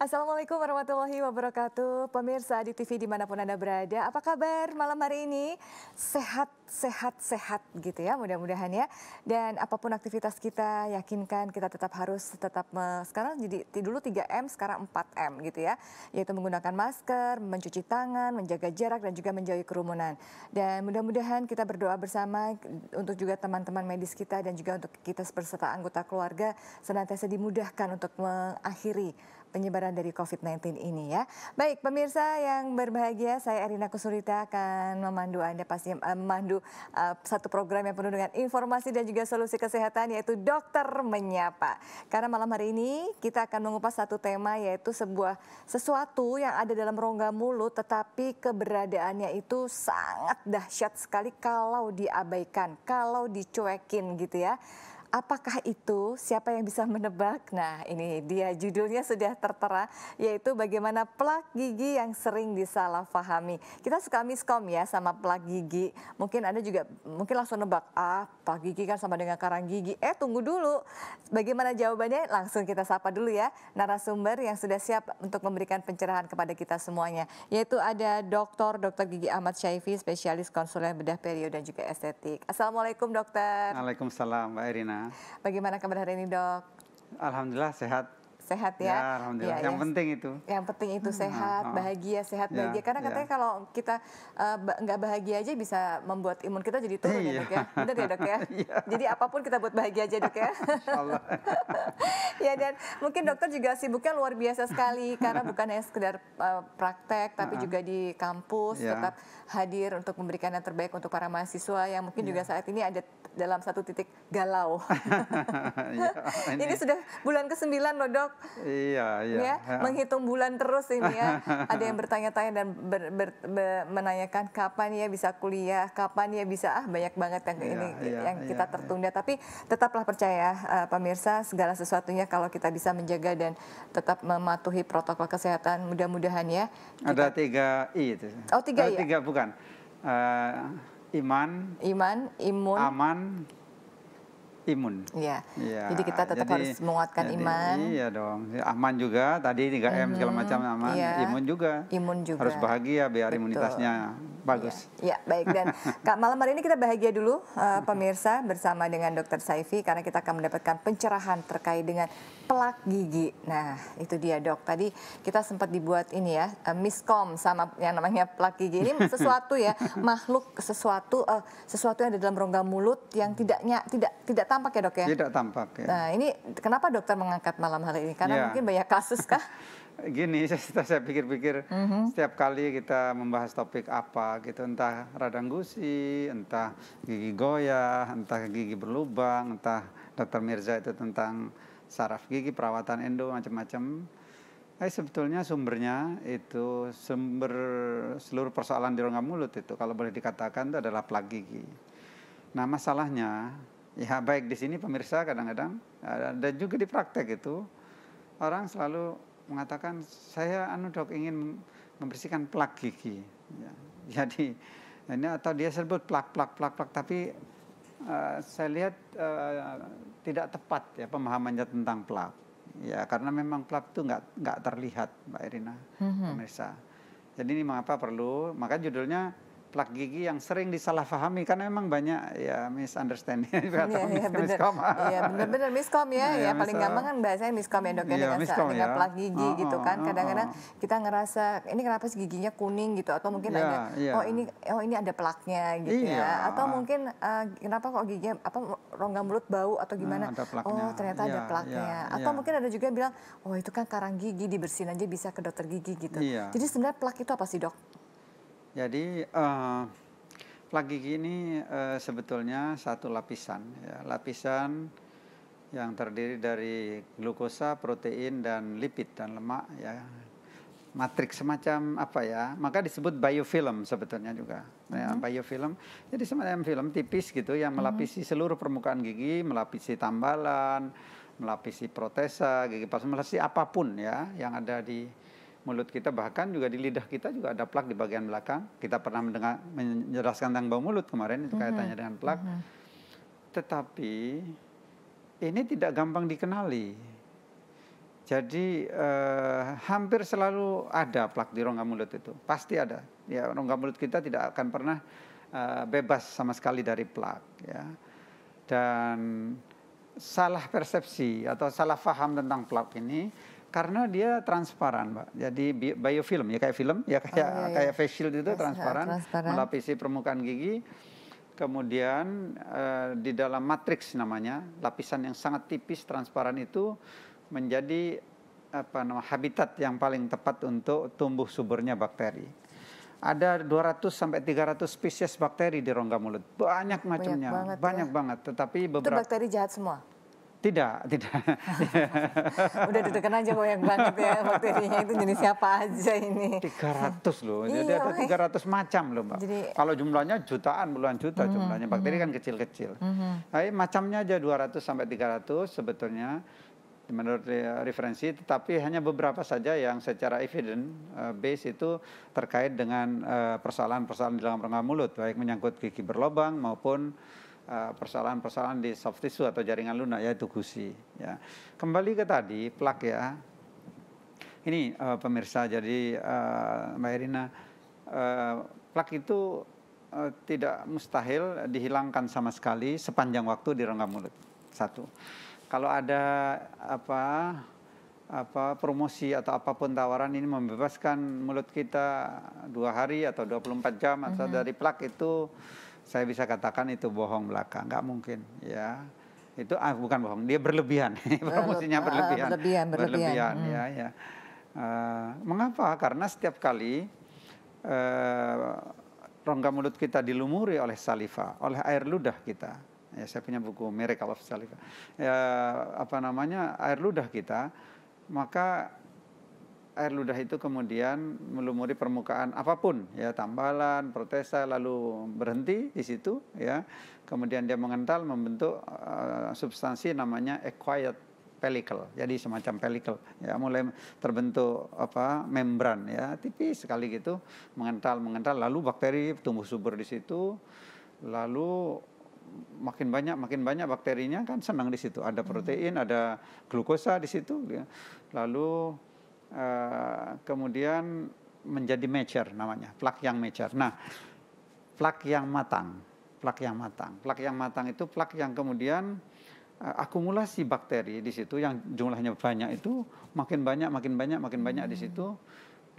Assalamualaikum warahmatullahi wabarakatuh. Pemirsa di TV dimanapun Anda berada, apa kabar malam hari ini? Sehat, sehat, sehat gitu ya mudah-mudahan ya. Dan apapun aktivitas kita, yakinkan kita tetap sekarang jadi dulu 3M, sekarang 4M gitu ya. Yaitu menggunakan masker, mencuci tangan, menjaga jarak dan juga menjauhi kerumunan. Dan mudah-mudahan kita berdoa bersama untuk juga teman-teman medis kita dan juga untuk kita beserta anggota keluarga senantiasa dimudahkan untuk mengakhiri penyebaran dari COVID-19 ini ya. Baik pemirsa yang berbahagia, saya Erina Kusurita akan memandu Anda memandu satu program yang penuh dengan informasi dan juga solusi kesehatan, yaitu Dokter Menyapa. Karena malam hari ini kita akan mengupas satu tema, yaitu sesuatu yang ada dalam rongga mulut tetapi keberadaannya itu sangat dahsyat sekali kalau diabaikan, kalau dicuekin gitu ya. Apakah itu? Siapa yang bisa menebak? Nah, ini dia judulnya sudah tertera, yaitu bagaimana plak gigi yang sering disalahpahami. Kita suka miskom ya sama plak gigi. Mungkin Anda juga langsung nebak, plak gigi kan sama dengan karang gigi. Tunggu dulu. Bagaimana jawabannya? Langsung kita sapa dulu ya narasumber yang sudah siap untuk memberikan pencerahan kepada kita semuanya. Yaitu ada Dr. Gigi Ahmad Syaifi, spesialis konsulen bedah perio dan juga estetik. Assalamualaikum dokter. Waalaikumsalam Mbak Irina. Bagaimana kabar hari ini dok? Alhamdulillah sehat. Sehat ya? Ya alhamdulillah. Ya, yang penting itu. Yang penting itu sehat, bahagia, sehat, bahagia. Karena katanya kalau kita nggak bahagia aja bisa membuat imun kita jadi turun ya dok ya? Benar ya dok ya? Jadi apapun kita buat bahagia aja dok ya? Insyaallah. Ya, dan mungkin dokter juga sibuknya luar biasa sekali karena bukan hanya sekedar praktek tapi juga di kampus tetap hadir untuk memberikan yang terbaik untuk para mahasiswa yang mungkin juga saat ini ada dalam satu titik galau. Ini sudah bulan ke-9 loh dok. Iya. Menghitung bulan terus ini ya. Ada yang bertanya-tanya dan menanyakan kapan ya bisa kuliah, kapan ya bisa banyak banget yang kita tertunda. Tapi tetaplah percaya pemirsa, segala sesuatunya kalau kita bisa menjaga dan tetap mematuhi protokol kesehatan, mudah-mudahan ya. Ada 3I itu. Oh 3I ya? 3 bukan. Iman, imun, aman, imun. Iya. Jadi kita tetap harus menguatkan iman. Iya dong. Aman juga. Tadi 3M segala macam aman. Imun juga. Imun juga. Harus bahagia biar imunitasnya bagus. Ya, baik. Dan malam hari ini kita bahagia dulu pemirsa bersama dengan Dr. Syaifi karena kita akan mendapatkan pencerahan terkait dengan plak gigi. Nah, itu dia dok. Tadi kita sempat dibuat ini ya, miskom sama yang namanya plak gigi. Ini sesuatu ya, makhluk sesuatu yang ada dalam rongga mulut yang tidak tampak ya dok ya? Tidak tampak ya. Nah, ini kenapa dokter mengangkat malam hari ini? Karena mungkin banyak kasus kah? Gini, saya pikir-pikir setiap kali kita membahas topik apa gitu, entah radang gusi, entah gigi goyah, entah gigi berlubang, entah Dr. Mirza itu tentang saraf gigi, perawatan endo, macam-macam. Sebetulnya sumbernya itu sumber seluruh persoalan di rongga mulut itu kalau boleh dikatakan itu adalah plak gigi. Nah masalahnya ya baik di sini pemirsa kadang-kadang dan juga di praktek itu orang selalu mengatakan saya dok ingin membersihkan plak gigi. Ya. Jadi ini atau dia sebut plak tapi saya lihat tidak tepat ya pemahamannya tentang plak. Ya karena memang plak itu nggak terlihat Mbak Irina, pemirsa. Jadi ini mengapa perlu? Maka judulnya plak gigi yang sering disalahpahami karena memang banyak ya misunderstanding. Benar-benar miskom ya. Paling gampang kan bahasanya miskom ya dok ya dengan plak gigi gitu kan. Kadang-kadang kita ngerasa ini kenapa sih giginya kuning gitu atau mungkin ada ini ada plaknya gitu ya. Atau mungkin kenapa kok giginya rongga mulut bau atau gimana? Ternyata ada plaknya. Atau mungkin ada juga yang bilang itu kan karang gigi, dibersihin aja bisa ke dokter gigi gitu. Jadi sebenarnya plak itu apa sih dok? Jadi plak gigi ini sebetulnya satu lapisan ya, lapisan yang terdiri dari glukosa, protein dan lipid dan lemak ya. Matriks semacam apa ya? Maka disebut biofilm sebetulnya juga. Ya, biofilm. Jadi semacam film tipis gitu yang melapisi seluruh permukaan gigi, melapisi tambalan, melapisi protesa, gigi palsu, melapisi apapun ya yang ada di mulut kita, bahkan juga di lidah kita juga ada plak di bagian belakang. Kita pernah menjelaskan tentang bau mulut kemarin, itu kaitannya dengan plak. Tetapi ini tidak gampang dikenali. Jadi hampir selalu ada plak di rongga mulut itu, pasti ada. Ya, rongga mulut kita tidak akan pernah bebas sama sekali dari plak. Ya. Dan salah persepsi atau salah paham tentang plak ini karena dia transparan, Mbak. Jadi biofilm ya, kayak film ya, kayak face shield itu transparan, melapisi permukaan gigi. Kemudian di dalam matriks namanya, lapisan yang sangat tipis transparan itu menjadi habitat yang paling tepat untuk tumbuh suburnya bakteri. Ada 200 sampai 300 spesies bakteri di rongga mulut. Banyak macamnya, banyak banget. Tetapi beberapa itu bakteri jahat semua. Tidak. Udah deg-degan aja banyak banget ya bakterinya, itu jenis siapa aja ini. 300 loh, jadi ada 300 macam loh, Mbak. Jadi, kalau jumlahnya jutaan, puluhan juta jumlahnya, bakteri kan kecil-kecil. Macamnya aja 200 sampai 300 sebetulnya menurut referensi, tetapi hanya beberapa saja yang secara evidence base itu terkait dengan persoalan-persoalan di dalam rongga mulut, baik menyangkut gigi berlubang maupun persoalan-persoalan di soft tissue atau jaringan lunak, yaitu gusi. Ya. Kembali ke tadi plak ya. Ini pemirsa, jadi Mbak Irina, plak itu tidak mustahil dihilangkan sama sekali sepanjang waktu di rongga mulut. Satu. Kalau ada promosi atau apapun tawaran ini membebaskan mulut kita 2 hari atau 24 jam atau dari plak, itu saya bisa katakan itu bohong belaka, nggak mungkin ya. Itu bukan bohong, dia berlebihan. Promosinya berlebihan. Ya. Mengapa? Karena setiap kali rongga mulut kita dilumuri oleh saliva, oleh air ludah kita. Ya, saya punya buku Miracle of Saliva. Ya, air ludah kita, maka air ludah itu kemudian melumuri permukaan apapun, ya, tambalan, protesa, lalu berhenti di situ, ya. Kemudian dia mengental, membentuk substansi namanya acquired pellicle. Jadi semacam pellicle, ya, mulai terbentuk membran, ya, tipis sekali gitu, mengental, lalu bakteri tumbuh subur di situ, lalu makin banyak bakterinya kan senang di situ. Ada protein, ada glukosa di situ. Ya. Lalu kemudian menjadi mature namanya, plak yang mature. Nah, plak yang matang itu plak yang kemudian akumulasi bakteri di situ yang jumlahnya banyak itu makin banyak di situ,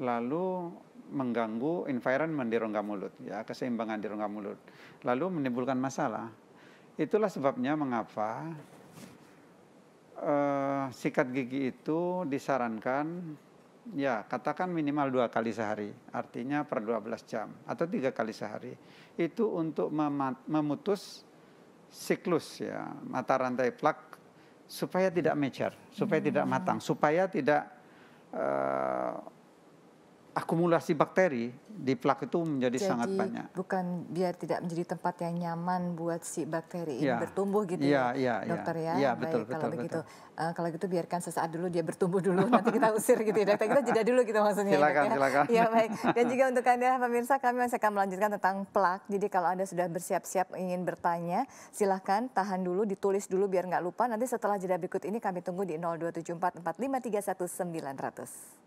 lalu mengganggu environment di rongga mulut, ya, keseimbangan di rongga mulut, lalu menimbulkan masalah. Itulah sebabnya mengapa sikat gigi itu disarankan, ya, katakan minimal 2 kali sehari, artinya per 12 jam atau 3 kali sehari. Itu untuk memutus siklus, ya, mata rantai plak supaya tidak mature, supaya tidak matang, supaya tidak akumulasi bakteri di plak itu menjadi sangat banyak. Bukan biar tidak menjadi tempat yang nyaman buat si bakteri ini bertumbuh gitu ya, dokter ya. Iya, baik, betul, kalau begitu. betul. Kalau gitu biarkan sesaat dulu dia bertumbuh dulu, nanti kita usir gitu ya, dokter. Kita jeda dulu gitu maksudnya. Silakan. Ya baik. Dan juga untuk Anda pemirsa, kami masih akan melanjutkan tentang plak. Jadi kalau Anda sudah bersiap-siap ingin bertanya, silahkan tahan dulu, ditulis dulu biar nggak lupa. Nanti setelah jeda berikut ini kami tunggu di 0274 4531 900.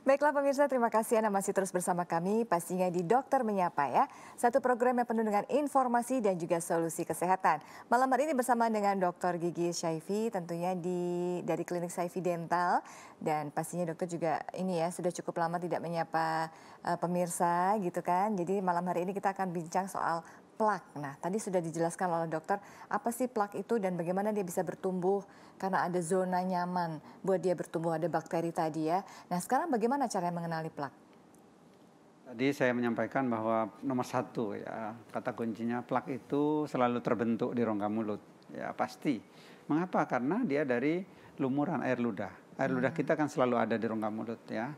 Baiklah pemirsa, terima kasih Anda masih terus bersama kami pastinya di Dokter Menyapa ya. Satu program yang penuh dengan informasi dan juga solusi kesehatan. Malam hari ini bersama dengan Dr. Gigi Syaifi tentunya dari Klinik Syaifi Dental. Dan pastinya dokter juga ini ya sudah cukup lama tidak menyapa pemirsa gitu kan. Jadi malam hari ini kita akan bincang soal plak. Nah, tadi sudah dijelaskan oleh dokter apa sih plak itu dan bagaimana dia bisa bertumbuh karena ada zona nyaman buat dia bertumbuh, ada bakteri tadi ya. Nah, sekarang bagaimana cara mengenali plak? Tadi saya menyampaikan bahwa nomor 1 ya, kata kuncinya plak itu selalu terbentuk di rongga mulut. Ya, pasti. Mengapa? Karena dia dari lumuran air ludah. Air ludah kita kan selalu ada di rongga mulut ya.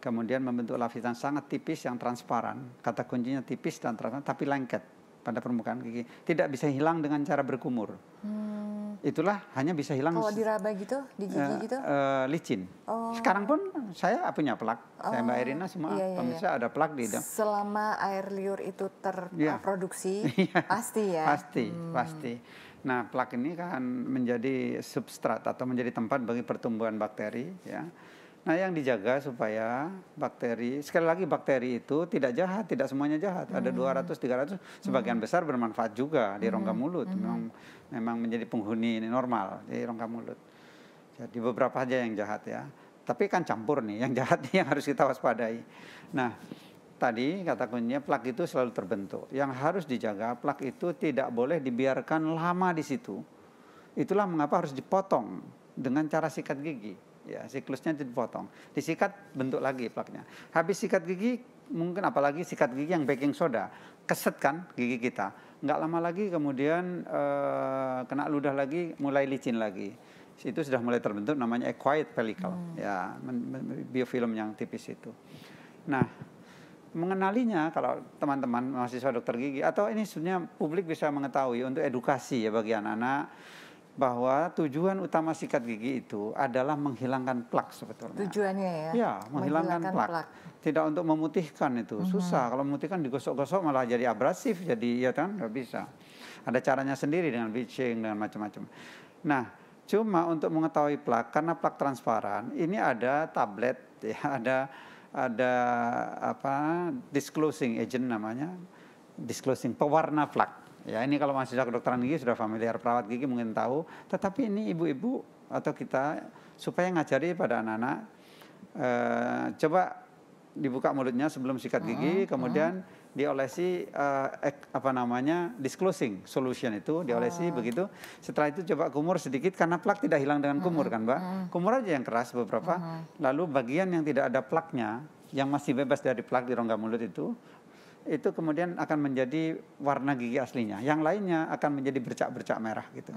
Kemudian membentuk lapisan sangat tipis yang transparan. Kata kuncinya tipis dan transparan tapi lengket. pada permukaan gigi. Tidak bisa hilang dengan cara berkumur. Itulah hanya bisa hilang kalau diraba gitu, di gigi gitu? Licin. Sekarang pun saya punya plak. Saya Mbak Irina semua pemirsa ada plak di hidung. Selama air liur itu terproduksi, pasti ya? Pasti. Nah, plak ini kan menjadi substrat atau menjadi tempat bagi pertumbuhan bakteri, ya. Nah, yang dijaga supaya bakteri, sekali lagi bakteri itu tidak jahat, tidak semuanya jahat. Ada 200-300, sebagian besar bermanfaat juga di rongga mulut. Memang menjadi penghuni normal di rongga mulut. Jadi beberapa aja yang jahat ya. Tapi kan campur nih, yang jahat nih yang harus kita waspadai. Nah, tadi kata kuncinya plak itu selalu terbentuk. Yang harus dijaga, plak itu tidak boleh dibiarkan lama di situ. Itulah mengapa harus dipotong dengan cara sikat gigi. Ya, siklusnya itu dipotong, disikat, bentuk lagi plaknya. Habis sikat gigi, mungkin apalagi sikat gigi yang baking soda, keset kan gigi kita. Nggak lama lagi kemudian kena ludah lagi, mulai licin lagi. Itu sudah mulai terbentuk namanya acquired pellicle, ya, biofilm yang tipis itu. Nah, mengenalinya kalau teman-teman mahasiswa dokter gigi atau ini sebenarnya publik bisa mengetahui untuk edukasi ya bagi anak-anak, bahwa tujuan utama sikat gigi itu adalah menghilangkan plak sebetulnya. Tujuannya ya? Ya, menghilangkan plak. Tidak untuk memutihkan itu, susah. Kalau memutihkan digosok-gosok malah jadi abrasif, jadi ya kan nggak bisa. Ada caranya sendiri dengan bleaching, dengan macam-macam. Nah, cuma untuk mengetahui plak, karena plak transparan, ini ada tablet, ya, ada disclosing agent namanya, disclosing pewarna plak. Ya, ini kalau mahasiswa kedokteran gigi sudah familiar, perawat gigi mungkin tahu. Tetapi ini ibu-ibu atau kita supaya ngajari pada anak-anak, coba dibuka mulutnya sebelum sikat gigi, kemudian diolesi disclosing solution itu, diolesi begitu. Setelah itu coba kumur sedikit karena plak tidak hilang dengan kumur kan, Mbak. Kumur aja yang keras beberapa. Lalu bagian yang tidak ada plaknya, yang masih bebas dari plak di rongga mulut itu kemudian akan menjadi warna gigi aslinya. Yang lainnya akan menjadi bercak-bercak merah gitu.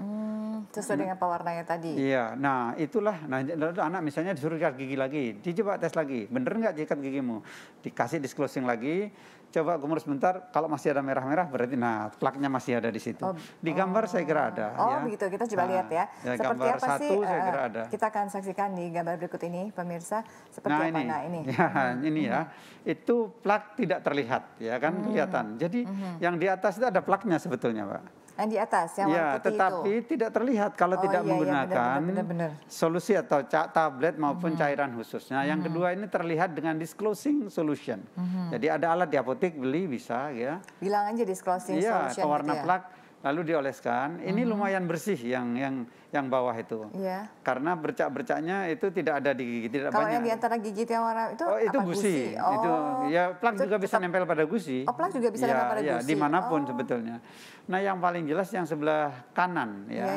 Sesuai dengan pewarnanya tadi. Iya, nah itulah. Nah, anak misalnya disuruh sikat gigi lagi, dicoba tes lagi, bener nggak sikat gigimu? Dikasih disclosing lagi, coba kumur sebentar. Kalau masih ada merah-merah berarti, nah plaknya masih ada di situ. Di gambar saya kira ada. Ya. Begitu. Kita coba lihat ya. Seperti gambar apa sih? Saya kira ada. Kita akan saksikan di gambar berikut ini, pemirsa. Seperti apa? Nah ini. Ya, ini ya. Itu plak tidak terlihat, ya kan, kelihatan. Jadi yang di atas itu ada plaknya sebetulnya, Pak. Yang di atas, yang warna putih tetapi itu. tidak terlihat kalau tidak menggunakan benar. solusi atau tablet maupun cairan khusus. Nah, yang kedua ini terlihat dengan disclosing solution. Jadi ada alat di apotek beli bisa, ya. Bilang aja disclosing solution. Pewarna gitu ya? plak. Lalu dioleskan, ini lumayan bersih yang bawah itu. Iya. Karena bercak-bercaknya itu tidak ada di gigi, tidak kalau banyak. Yang di antara gigi yang warna itu itu gusi. Itu ya plak juga bisa nempel pada gusi. Plak juga bisa nempel pada gusi. Dimanapun sebetulnya. Nah, yang paling jelas yang sebelah kanan ya.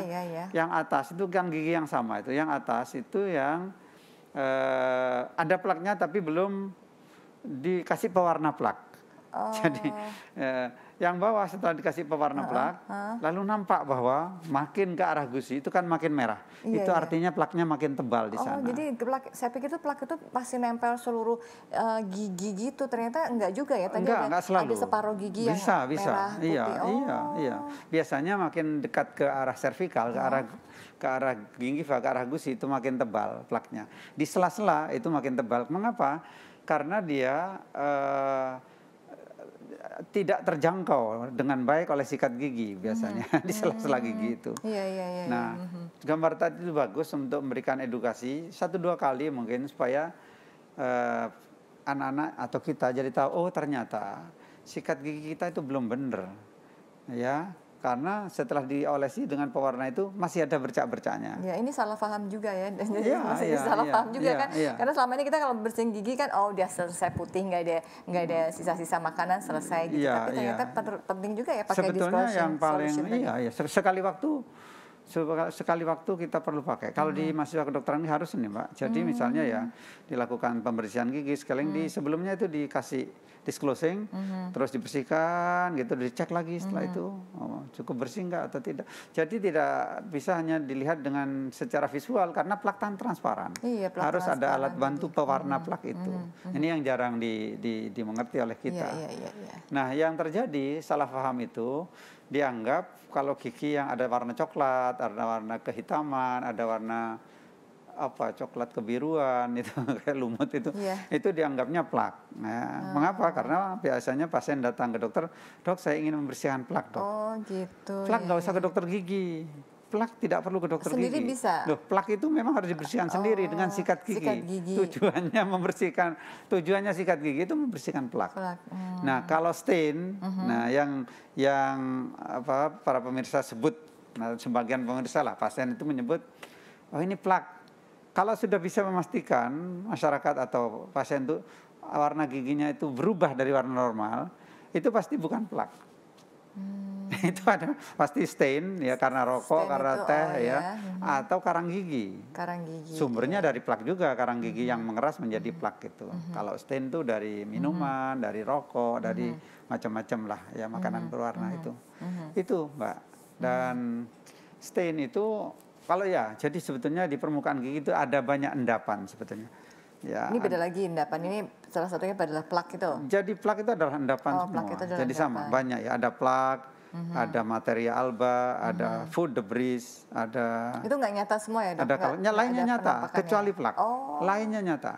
Yang atas itu kan gigi yang sama itu. Yang atas itu yang ada plaknya tapi belum dikasih pewarna plak. Jadi yang bawah setelah dikasih pewarna plak, lalu nampak bahwa makin ke arah gusi itu kan makin merah. Itu artinya plaknya makin tebal di sana. Jadi saya pikir itu plak itu pasti nempel seluruh gigi gitu. Ternyata enggak juga ya. Tadi enggak selalu. Ada separuh gigi yang merah putih. Iya. Biasanya makin dekat ke arah servikal, ke arah gingiva, ke arah gusi itu makin tebal plaknya. Di sela-sela itu makin tebal. Mengapa? Karena dia tidak terjangkau dengan baik oleh sikat gigi biasanya di sela-sela gigi itu. Nah, gambar tadi itu bagus untuk memberikan edukasi 1-2 kali mungkin supaya anak-anak atau kita jadi tahu, oh ternyata sikat gigi kita itu belum benar, ya. Karena setelah diolesi dengan pewarna itu masih ada bercak-bercaknya. Ya, ini salah paham juga ya. Salah paham juga kan. Karena selama ini kita kalau bersihin gigi kan udah selesai putih, nggak ada sisa-sisa makanan, selesai gitu. Tapi ternyata penting juga ya pakai sebetulnya yang paling sekali waktu kita perlu pakai. Kalau di mahasiswa kedokteran ini harus nih, Mbak. Jadi misalnya ya dilakukan pembersihan gigi sekalian sebelumnya itu dikasih disclosing, terus dibersihkan gitu, dicek lagi setelah itu cukup bersih nggak atau tidak. Jadi tidak bisa hanya dilihat dengan secara visual karena plak kan transparan. Iya, plak Harus ada alat transparan bantu tadi. pewarna plak itu. Ini yang jarang dimengerti oleh kita. Iya. Nah, yang terjadi salah paham itu dianggap kalau gigi yang ada warna coklat, ada warna kehitaman, ada warna coklat kebiruan itu kayak lumut itu dianggapnya plak. Nah, mengapa? Karena biasanya pasien datang ke dokter, dok saya ingin membersihkan plak, dok. Oh gitu. Plak nggak usah ke dokter gigi. Plak tidak perlu ke dokter sendiri gigi. Bisa. Loh, plak itu memang harus dibersihkan sendiri dengan sikat gigi. Sikat gigi. Tujuannya sikat gigi itu membersihkan plak. Nah, kalau stain, nah yang para pemirsa sebut, nah, sebagian pemirsa lah pasien itu menyebut, oh ini plak. Kalau sudah bisa memastikan masyarakat atau pasien itu warna giginya itu berubah dari warna normal, itu pasti bukan plak. Itu ada pasti stain ya karena rokok, karena teh atau karang gigi. Karang gigi. Sumbernya dari plak juga, karang gigi yang mengeras menjadi plak gitu. Kalau stain itu dari minuman, dari rokok, dari macam-macam lah ya makanan berwarna itu. Itu, Mbak. Dan stain itu kalau jadi sebetulnya di permukaan gigi itu ada banyak endapan sebetulnya. Ya, ini beda lagi endapan, ini salah satunya adalah plak itu. Jadi plak itu adalah endapan semua. Plak itu adalah jadi endapan. sama, banyak ya, ada plak, ada materia alba, ada food debris, ada. Itu nggak nyata semua ya, dok? Ada kalanya lainnya nyata, kecuali plak. Lainnya nyata.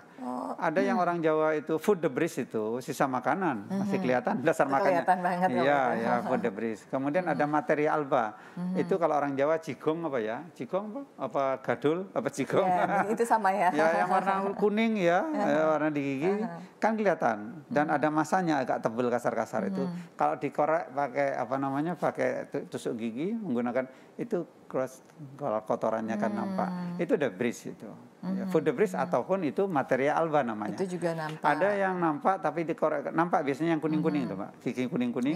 Ada yang orang Jawa itu food debris itu sisa makanan, masih kelihatan dasar makannya. Kelihatan banget. Iya, food debris. Kemudian ada materia alba. Itu kalau orang Jawa cigong apa ya? Cigong apa gadul apa cigong? Ya, itu sama ya. Ya, yang warna kuning ya, warna di gigi kan kelihatan dan ada masanya agak tebal kasar-kasar itu. Kalau dikorek pakai pakai tusuk gigi menggunakan itu kalau kotorannya kan nampak. Itu debris itu. Food debris ataupun itu materia alba namanya. Itu juga nampak. Ada yang nampak tapi dikorek, nampak biasanya yang kuning-kuning itu, Pak. Gigi kuning-kuning.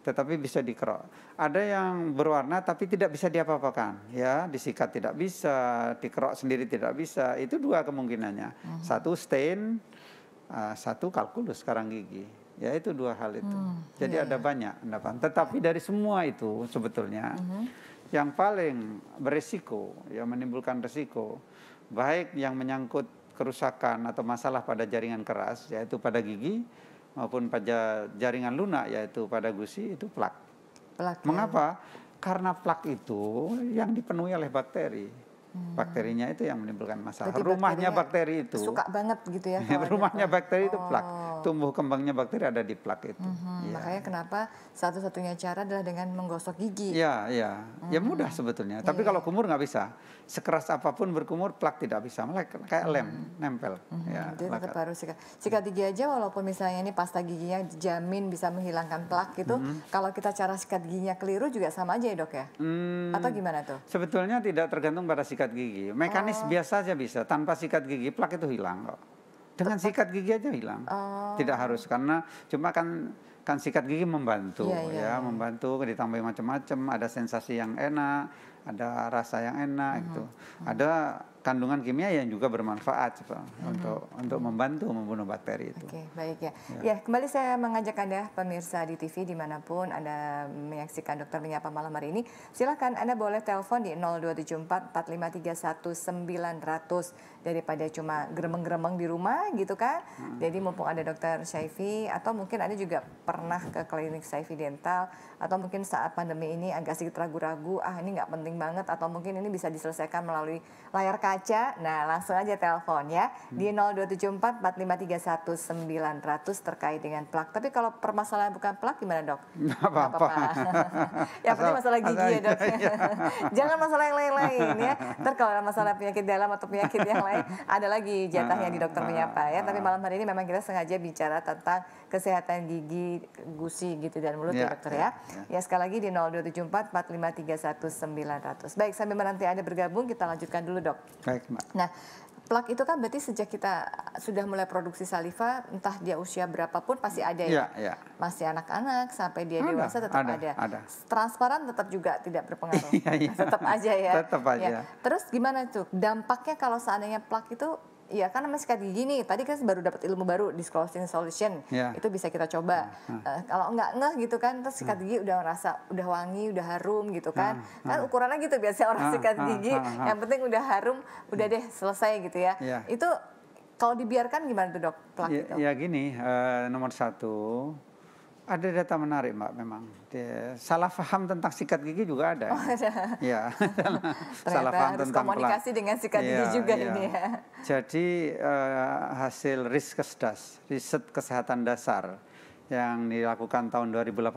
Tetapi bisa dikerok. Ada yang berwarna tapi tidak bisa diapa-apakan, ya, disikat tidak bisa, dikerok sendiri tidak bisa. Itu dua kemungkinannya. Satu stain, satu kalkulus karang gigi. Ya itu dua hal itu. Jadi ada banyak endapan. Tetapi dari semua itu sebetulnya yang paling berisiko, yang menimbulkan risiko, baik yang menyangkut kerusakan atau masalah pada jaringan keras, yaitu pada gigi, maupun pada jaringan lunak, yaitu pada gusi, itu plak. Mengapa? Karena plak itu yang dipenuhi oleh bakteri. Bakterinya itu yang menimbulkan masalah. Berarti rumahnya bakteri itu. Suka banget gitu ya. Rumahnya bakteri itu plak. Tumbuh kembangnya bakteri ada di plak itu. Makanya kenapa satu-satunya cara adalah dengan menggosok gigi. Ya mudah sebetulnya. Tapi kalau kumur nggak bisa. Sekeras apapun berkumur, plak tidak bisa. Malah kayak lem, nempel. Jadi tetap harus sikat gigi aja, walaupun misalnya ini pasta giginya dijamin bisa menghilangkan plak gitu. Kalau kita cara sikat giginya keliru juga sama aja ya, dok ya? Atau gimana tuh? Sebetulnya tidak tergantung pada sikat gigi. Mekanis biasa aja bisa. Tanpa sikat gigi, plak itu hilang kok. Dengan sikat gigi aja hilang. Tidak harus, karena cuma kan sikat gigi membantu, membantu, ditambah macam-macam, ada sensasi yang enak, ada rasa yang enak gitu. Ada kandungan kimia yang juga bermanfaat untuk membantu membunuh bakteri itu. Oke, baik ya. Ya, kembali saya mengajak Anda pemirsa di TV dimanapun Anda menyaksikan Dokter Menyapa malam hari ini. Silakan Anda boleh telepon di 0274 4531 900 daripada cuma geremeng-geremeng di rumah gitu kan. Jadi mumpung ada Dokter Syaifi, atau mungkin Anda juga pernah ke klinik Syaifi Dental, atau mungkin saat pandemi ini agak sedikit ragu-ragu, ini nggak penting banget, atau mungkin ini bisa diselesaikan melalui layar kaca. Nah, langsung aja telepon ya di 0274 4531 900 terkait dengan plak. Tapi kalau permasalahan bukan plak gimana, dok? Nggak apa-apa. Yang penting masalah gigi ya, dok. Jangan masalah yang lain-lain ya. Ntar kalau ada masalah penyakit dalam atau penyakit yang lain, ada lagi jatahnya di Dokter Menyapa ya. Tapi malam hari ini memang kita sengaja bicara tentang kesehatan gigi, gusi gitu dan mulut ya, dokter ya. Ya, sekali lagi di 0274 4531 900. Baik, sambil menanti Anda bergabung, kita lanjutkan dulu, dok. Baik, Mbak. Nah, plak itu kan berarti sejak kita sudah mulai produksi saliva, entah dia usia berapapun pasti ada ya. Masih anak-anak sampai dia dewasa tetap ada. Transparan tetap juga tidak berpengaruh. Tetap aja ya. Tetap aja. Ya. Terus gimana tuh dampaknya kalau seandainya plak itu Iya kan namanya sikat gigi nih, tadi kan baru dapat ilmu baru disclosing solution, Ya. itu bisa kita coba. Kalau nggak ngeh gitu kan, terus sikat gigi udah ngerasa udah wangi, udah harum gitu kan, kan ukurannya gitu biasanya orang sikat gigi, yang penting udah harum, udah deh selesai gitu ya. Ya. Itu kalau dibiarkan gimana tuh dok? Plak Ya, itu? ya gini, nomor satu, ada data menarik Mbak memang. Salah paham tentang sikat gigi juga ada. Oh, ada. Ya, salah Ternyata paham harus tentang komunikasi dengan sikat gigi juga ini ya. Jadi hasil Riskesdas, riset kesehatan dasar yang dilakukan tahun 2018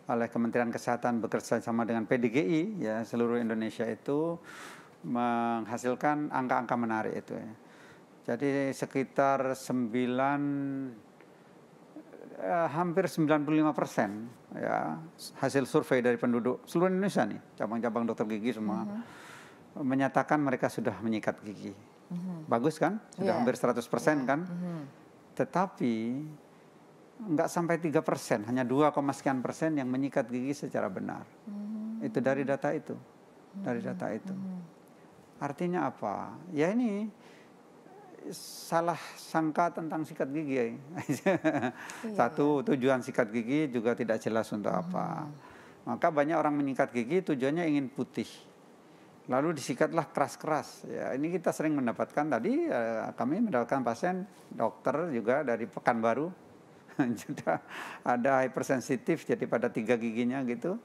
oleh Kementerian Kesehatan bekerja sama dengan PDGI ya seluruh Indonesia itu menghasilkan angka-angka menarik itu ya. Jadi sekitar hampir 95% ya hasil survei dari penduduk seluruh Indonesia nih, cabang-cabang dokter gigi semua menyatakan mereka sudah menyikat gigi. Bagus kan? Sudah hampir 100% kan? Tetapi nggak sampai 3%, hanya 2, sekian persen yang menyikat gigi secara benar. Itu dari data itu. Dari data itu. Artinya apa? Ya ini salah sangka tentang sikat gigi. Satu, tujuan sikat gigi juga tidak jelas untuk apa. Maka banyak orang menyikat gigi tujuannya ingin putih. Lalu disikatlah keras-keras. Ya, ini kita sering mendapatkan tadi kami mendapatkan pasien dokter juga dari Pekanbaru. Juga ada hypersensitif jadi pada 3 giginya gitu.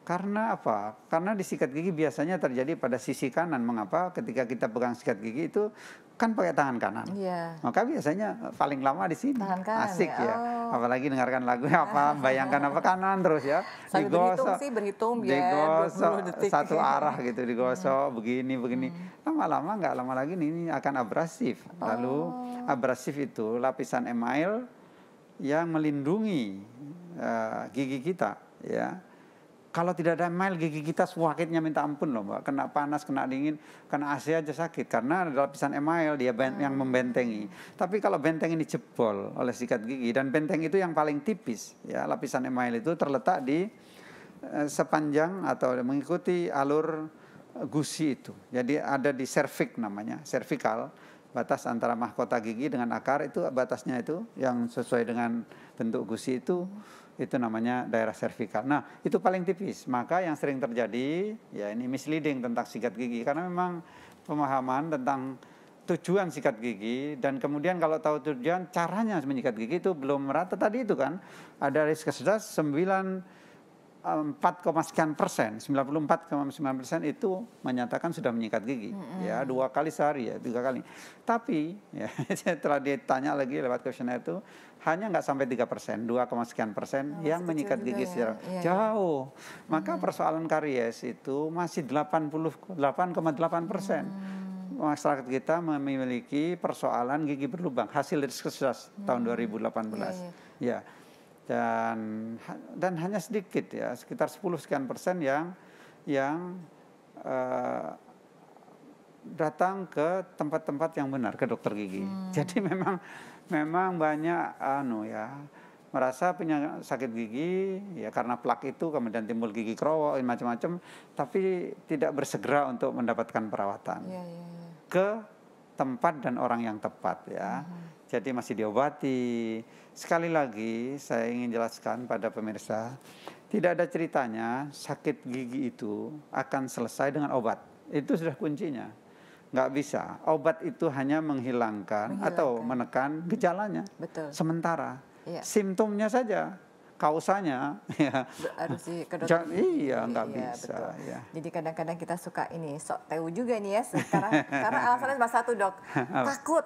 Karena apa? Karena disikat gigi biasanya terjadi pada sisi kanan. Mengapa? Ketika kita pegang sikat gigi itu kan pakai tangan kanan. Iya. Maka biasanya paling lama di sini. Tangan kanan, asik ya. ya. Apalagi dengarkan lagu apa, bayangkan apa kanan terus ya. Sambil berhitung biar digosok 20 detik. satu arah gitu, digosok begini. Lama-lama nggak lama lagi ini akan abrasif. Lalu abrasif itu lapisan email yang melindungi gigi kita ya. Kalau tidak ada email gigi kita sakitnya minta ampun loh Mbak. Kena panas, kena dingin, kena AC aja sakit. Karena ada lapisan email dia yang membentengi. Tapi kalau benteng ini jebol oleh sikat gigi. Dan benteng itu yang paling tipis. Ya, lapisan email itu terletak di sepanjang atau mengikuti alur gusi itu. Jadi ada di cervix namanya, cervical. Batas antara mahkota gigi dengan akar itu batasnya itu yang sesuai dengan bentuk gusi itu namanya daerah cervical. Nah, itu paling tipis. Maka yang sering terjadi ya ini misleading tentang sikat gigi karena memang pemahaman tentang tujuan sikat gigi dan kemudian kalau tahu tujuan caranya menyikat gigi itu belum merata tadi itu kan. Ada Riskesdas 4, sekian persen, 94,9% itu menyatakan sudah menyikat gigi, ya 2 kali sehari ya 3 kali. Tapi ya setelah ditanya lagi lewat kuesioner itu hanya nggak sampai 3%, 2, sekian persen yang menyikat gigi secara jauh. Maka persoalan karies itu masih 88,8%. Masyarakat kita memiliki persoalan gigi berlubang hasil Riskesdas tahun 2018. Ya. Dan hanya sedikit ya sekitar 10 sekian persen yang datang ke tempat-tempat yang benar ke dokter gigi. Jadi memang banyak merasa punya sakit gigi ya karena plak itu kemudian timbul gigi krowok macam-macam tapi tidak bersegera untuk mendapatkan perawatan ke tempat dan orang yang tepat ya. Jadi masih diobati. Sekali lagi saya ingin jelaskan pada pemirsa, tidak ada ceritanya sakit gigi itu akan selesai dengan obat. Itu sudah kuncinya. Nggak bisa. Obat itu hanya menghilangkan atau menekan gejalanya. Betul. Sementara. Simptomnya saja. Kausanya ya harus ke dokter. Iya nggak bisa ya. Jadi kadang-kadang kita suka ini sok tahu juga nih ya karena alasannya cuma satu dok, takut.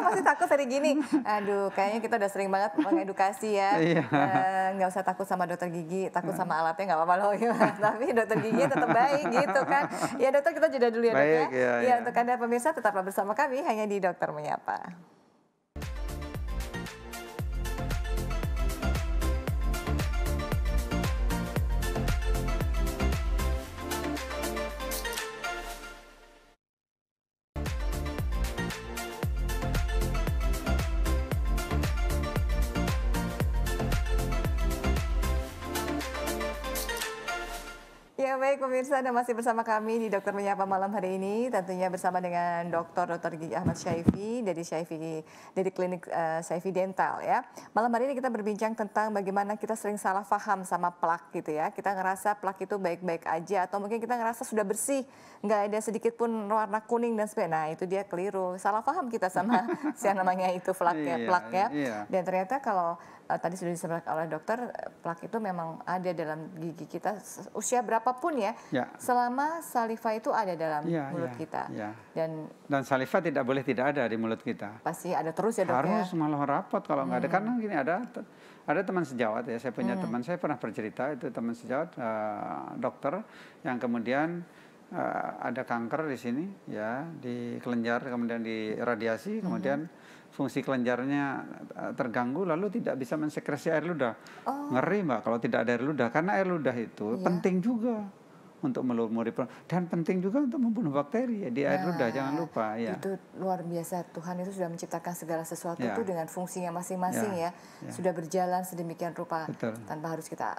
Masih takut hari gini. Aduh kayaknya kita udah sering banget mengedukasi ya. Nggak usah takut sama dokter gigi, takut sama alatnya nggak apa-apa loh. Tapi dokter gigi tetap baik gitu kan. Ya dokter kita jeda dulu ya dok ya. Ya untuk Anda pemirsa tetaplah bersama kami hanya di Dokter Menyapa. Ya baik pemirsa, Anda masih bersama kami di Dokter Menyapa malam hari ini, tentunya bersama dengan Dr. Gigi Ahmad Syaifi dari klinik Syaifi Dental ya. Malam hari ini kita berbincang tentang bagaimana kita sering salah paham sama plak gitu ya. Kita ngerasa plak itu baik-baik aja atau mungkin kita ngerasa sudah bersih, nggak ada sedikit pun warna kuning dan sebagainya. Nah itu dia keliru, salah paham kita sama yang namanya itu plak ya. Dan ternyata kalau tadi sudah disampaikan oleh dokter, plak itu memang ada dalam gigi kita usia berapapun ya, selama saliva itu ada dalam mulut kita. Dan saliva tidak boleh tidak ada di mulut kita. Pasti ada terus ya dok. Harus malah rapat kalau nggak ada. Karena gini, ada teman sejawat ya, saya punya teman, saya pernah bercerita, itu teman sejawat dokter yang kemudian ada kanker di sini ya, di kelenjar, kemudian di radiasi, kemudian fungsi kelenjarnya terganggu, lalu tidak bisa mensekresi air ludah. Ngeri Mbak kalau tidak ada air ludah, karena air ludah itu penting juga untuk melumuri dan penting juga untuk membunuh bakteri ya di air ludah, jangan lupa ya. Itu luar biasa, Tuhan itu sudah menciptakan segala sesuatu itu dengan fungsinya masing-masing ya. Sudah berjalan sedemikian rupa. Betul. Tanpa harus kita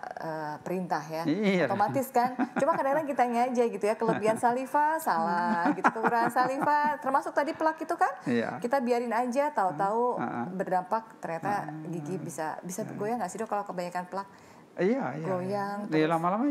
perintah ya. Otomatis kan. Cuma kadang-kadang kita aja gitu ya, kelebihan saliva salah gitu, kekurangan saliva termasuk tadi plak itu kan. Kita biarin aja, tahu-tahu berdampak, ternyata gigi bisa goyang nggak sih dok kalau kebanyakan plak? Goyang, lama-lama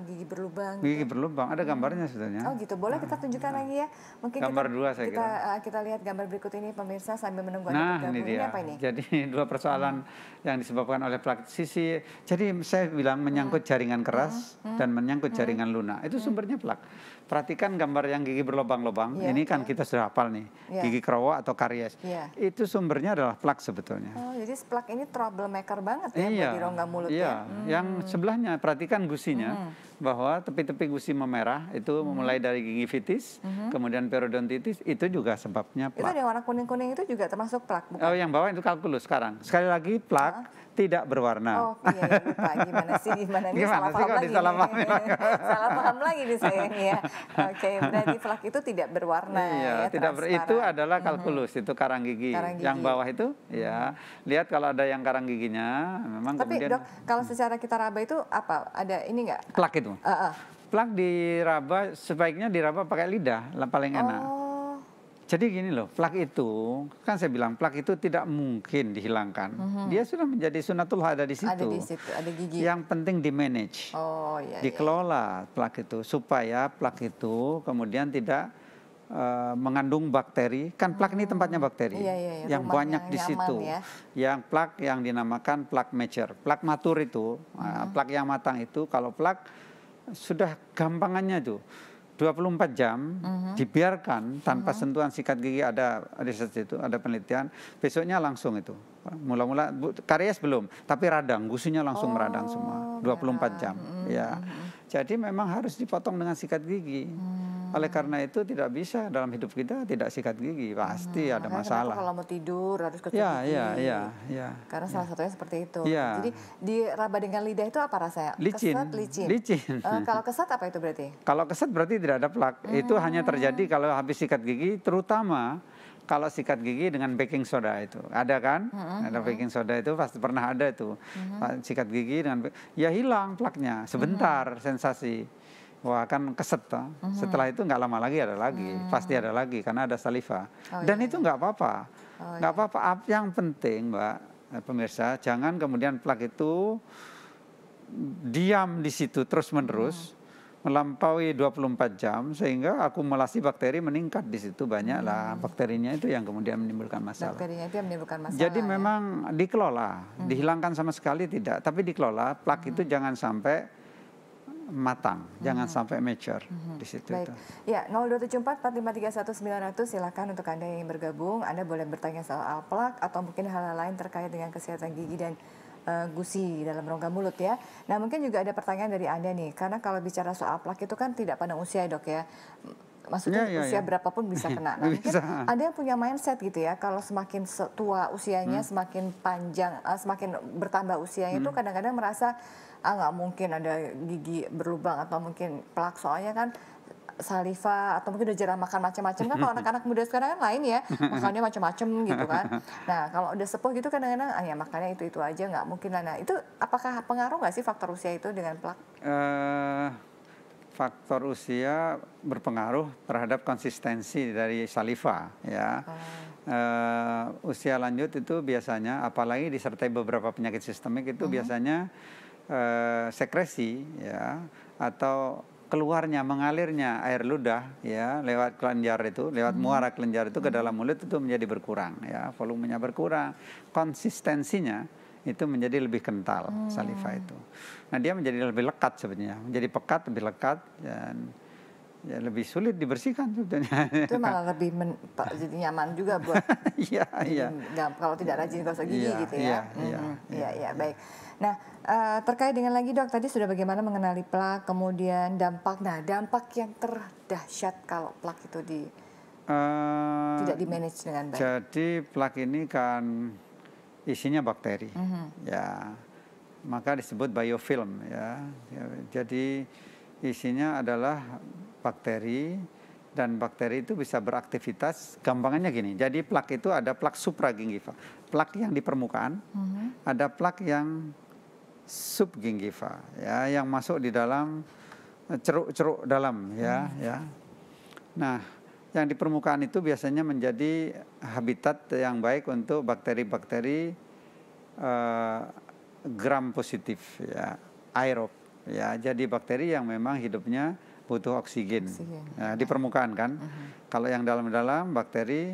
gigi berlubang. Gigi berlubang, ada gambarnya sebetulnya. Oh gitu, boleh kita tunjukkan lagi ya. Mungkin gambar dua saya kira. Kita lihat gambar berikut ini pemirsa sambil menunggu Anda bergabung. Ini dia. Apa ini? Jadi dua persoalan yang disebabkan oleh plak sisi. Jadi saya bilang menyangkut jaringan keras dan menyangkut jaringan lunak. Itu sumbernya plak. Perhatikan gambar yang gigi berlubang-lubang. Ini kan kita sudah hafal nih, gigi kerowo atau karies. Itu sumbernya adalah plak sebetulnya. Oh, jadi plak ini troublemaker banget ya buat di rongga mulut ya. Yang sebelahnya perhatikan gusinya, bahwa tepi-tepi gusi memerah itu mulai dari gingivitis, kemudian periodontitis, itu juga sebabnya plak. Itu yang warna kuning-kuning itu juga termasuk plak, bukan? Oh, yang bawah itu kalkulus sekarang. Sekali lagi plak tidak berwarna. Oh iya, lupa. Gimana sih salah paham lagi. Salah paham lagi nih saya ini ya. Oke, berarti plak itu tidak berwarna ya, itu adalah kalkulus, itu karang gigi. Yang bawah itu ya, lihat kalau ada yang karang giginya memang. Tapi kemudian, dok, kalau secara kita raba itu apa? Ada ini nggak? Plak itu. Plak diraba, sebaiknya diraba pakai lidah, paling enak. Jadi gini loh, plak itu, kan saya bilang plak itu tidak mungkin dihilangkan. Dia sudah menjadi sunatullah, ada di situ. Ada di situ, ada gigi. Yang penting di manage, dikelola plak itu, supaya plak itu kemudian tidak mengandung bakteri. Kan plak ini tempatnya bakteri, yang banyak di situ. Yang plak yang dinamakan plak mature, plak matur itu, plak yang matang itu, kalau plak sudah gampangannya tuh. 24 jam dibiarkan tanpa sentuhan sikat gigi, ada riset itu, ada penelitian, besoknya langsung itu. Mula-mula karies belum, tapi radang, gusinya langsung meradang semua. 24 jam. Ya. Jadi memang harus dipotong dengan sikat gigi. Oleh karena itu tidak bisa dalam hidup kita tidak sikat gigi, pasti ada masalah. Kalau mau tidur harus kecuci gigi. Iya. Karena salah satunya seperti itu. Jadi diraba dengan lidah itu apa rasanya? Licin. Licin. Kalau kesat apa itu berarti? Kalau kesat berarti tidak ada plak. Itu hanya terjadi kalau habis sikat gigi, terutama kalau sikat gigi dengan baking soda itu. Ada kan? Ada baking soda itu pasti pernah ada itu. Sikat gigi dengan ya hilang plaknya sebentar sensasi. Wah kan keset toh. Setelah itu nggak lama lagi ada lagi, pasti ada lagi karena ada saliva. Dan itu nggak apa-apa, nggak apa-apa. Yang penting Mbak pemirsa, jangan kemudian plak itu diam di situ terus-menerus melampaui 24 jam sehingga akumulasi bakteri meningkat di situ, banyak lah bakterinya itu yang kemudian menimbulkan masalah. Bakterinya itu yang menimbulkan masalah. Jadi memang dikelola, dihilangkan sama sekali tidak, tapi dikelola. Plak itu jangan sampai matang, jangan sampai mature di situ. Baik. Ya, 02744531900 silakan untuk Anda yang ingin bergabung. Anda boleh bertanya soal plak atau mungkin hal lain terkait dengan kesehatan gigi dan gusi dalam rongga mulut ya. Nah, mungkin juga ada pertanyaan dari Anda nih, karena kalau bicara soal plak itu kan tidak pandang usia dok ya. Maksudnya usia berapapun bisa kena. Nah, mungkin ada yang punya mindset gitu ya, kalau semakin tua usianya, semakin panjang, semakin bertambah usianya itu kadang-kadang merasa nggak mungkin ada gigi berlubang atau mungkin plak, soalnya kan saliva atau mungkin udah jarang makan macam-macam kan, kalau anak-anak muda sekarang kan lain ya, makannya macam-macam gitu kan. Nah kalau udah sepuh gitu kadang-kadang ya makannya itu aja, nggak mungkin lah. Nah itu apakah pengaruh nggak sih faktor usia itu dengan plak? Eh, faktor usia berpengaruh terhadap konsistensi dari saliva ya. Usia lanjut itu biasanya, apalagi disertai beberapa penyakit sistemik itu biasanya sekresi ya, atau keluarnya, mengalirnya air ludah ya lewat kelenjar itu, lewat muara kelenjar itu ke dalam mulut itu menjadi berkurang ya, volumenya berkurang, konsistensinya itu menjadi lebih kental saliva itu. Nah dia menjadi lebih lekat sebenarnya, menjadi pekat, lebih lekat, dan ya lebih sulit dibersihkan sebetulnya. Itu malah lebih jadi nyaman juga buat Iya, iya. kalau tidak rajin gosok gigi Iya, gitu ya. iya, Iya, baik. Nah, terkait dengan lagi dok, tadi sudah bagaimana mengenali plak, kemudian dampak. Nah, dampak yang terdahsyat kalau plak itu tidak di-manage dengan baik. Jadi plak ini kan isinya bakteri, ya, maka disebut biofilm ya. Jadi isinya adalah bakteri, dan bakteri itu bisa beraktivitas. Gampangannya gini, jadi plak itu ada plak supragingiva, plak yang di permukaan, ada plak yang subgingiva, ya, yang masuk di dalam ceruk-ceruk dalam, ya, ya. Nah, yang di permukaan itu biasanya menjadi habitat yang baik untuk bakteri-bakteri gram positif, ya, aerob, ya. Jadi bakteri yang memang hidupnya butuh oksigen. Nah, di permukaan kan. Kalau yang dalam-dalam bakteri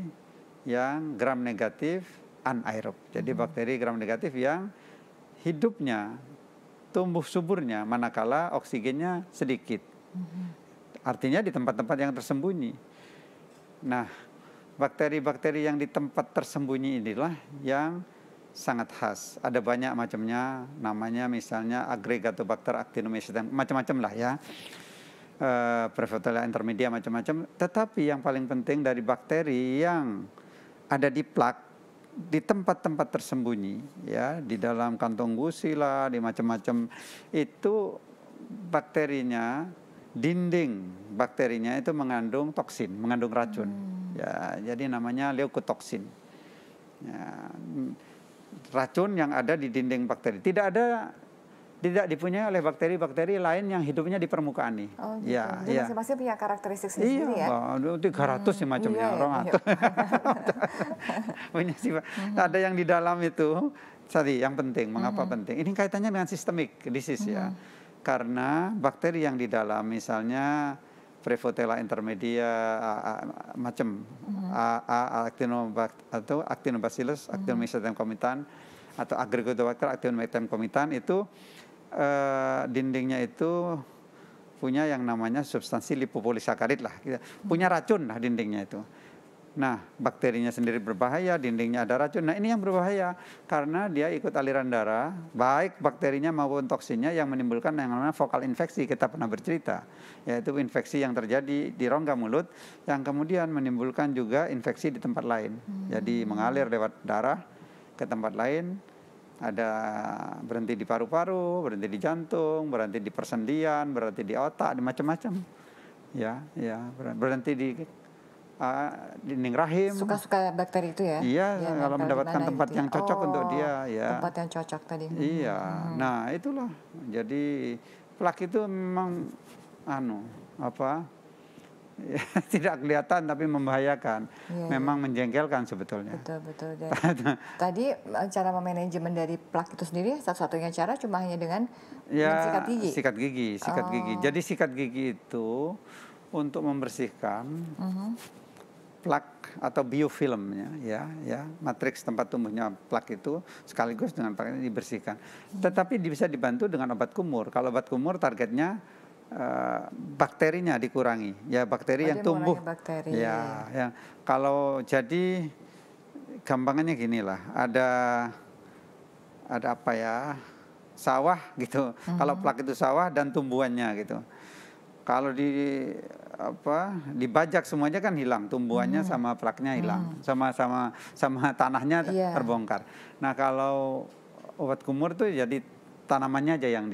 yang gram negatif anaerob. Jadi bakteri gram negatif yang hidupnya, tumbuh suburnya manakala oksigennya sedikit. Artinya di tempat-tempat yang tersembunyi. Nah, bakteri-bakteri yang di tempat tersembunyi inilah yang sangat khas. Ada banyak macamnya, namanya misalnya Aggregatobacter actinomycetum, macam-macam lah ya. Prevotella intermedia, macam-macam. Tetapi yang paling penting dari bakteri yang ada di plak, di tempat-tempat tersembunyi, ya, di dalam kantong gusi lah, di macam-macam, itu bakterinya, dinding bakterinya itu mengandung toksin, mengandung racun. Ya, jadi namanya leukotoksin. Ya, racun yang ada di dinding bakteri. Tidak dipunyai oleh bakteri-bakteri lain yang hidupnya di permukaan nih. Oh gitu. Ya, Jadi masing-masing punya karakteristik sendiri ya? Iya, 300 sih macamnya. Iya. Punya sifat. Ada yang di dalam itu, tadi yang penting, mengapa penting? Ini kaitannya dengan systemic disease ya. Karena bakteri yang di dalam, misalnya Prevotella intermedia, macam atau Actinobacillus, Actinomycetum comitan, atau Aggregatobacter Actinomycetum comitan, itu dindingnya itu punya yang namanya substansi lipopolisakarid lah, punya racun lah dindingnya itu. Nah, bakterinya sendiri berbahaya, dindingnya ada racun. Nah, ini yang berbahaya karena dia ikut aliran darah, baik bakterinya maupun toksinnya, yang menimbulkan yang namanya fokal infeksi. Kita pernah bercerita, yaitu infeksi yang terjadi di rongga mulut yang kemudian menimbulkan juga infeksi di tempat lain. Jadi mengalir lewat darah ke tempat lain. Ada berhenti di paru-paru, berhenti di jantung, berhenti di persendian, berhenti di otak, di macam-macam. Ya, berhenti di dinding rahim. Suka-suka bakteri itu ya? Iya, kalau mendapatkan tempat gitu yang cocok untuk dia, ya. Tempat yang cocok tadi. Iya. Nah, itulah. Jadi plak itu memang tidak kelihatan tapi membahayakan. Memang menjengkelkan sebetulnya. Betul. Tadi cara memanajemen dari plak itu sendiri, satu-satunya cara cuma hanya dengan sikat gigi. Sikat gigi. Jadi sikat gigi itu untuk membersihkan plak atau biofilmnya, ya, matriks tempat tumbuhnya plak itu sekaligus dengan plak ini dibersihkan. Tetapi bisa dibantu dengan obat kumur. Kalau obat kumur targetnya bakterinya dikurangi, ya, bakteri yang tumbuh. Bakteri. Ya. Kalau jadi gampangannya gini lah, ada apa ya, sawah gitu. Kalau plak itu sawah dan tumbuhannya gitu. Kalau dibajak semuanya kan hilang, tumbuhannya sama plaknya hilang, sama tanahnya terbongkar. Nah, kalau obat kumur tuh jadi tanamannya aja yang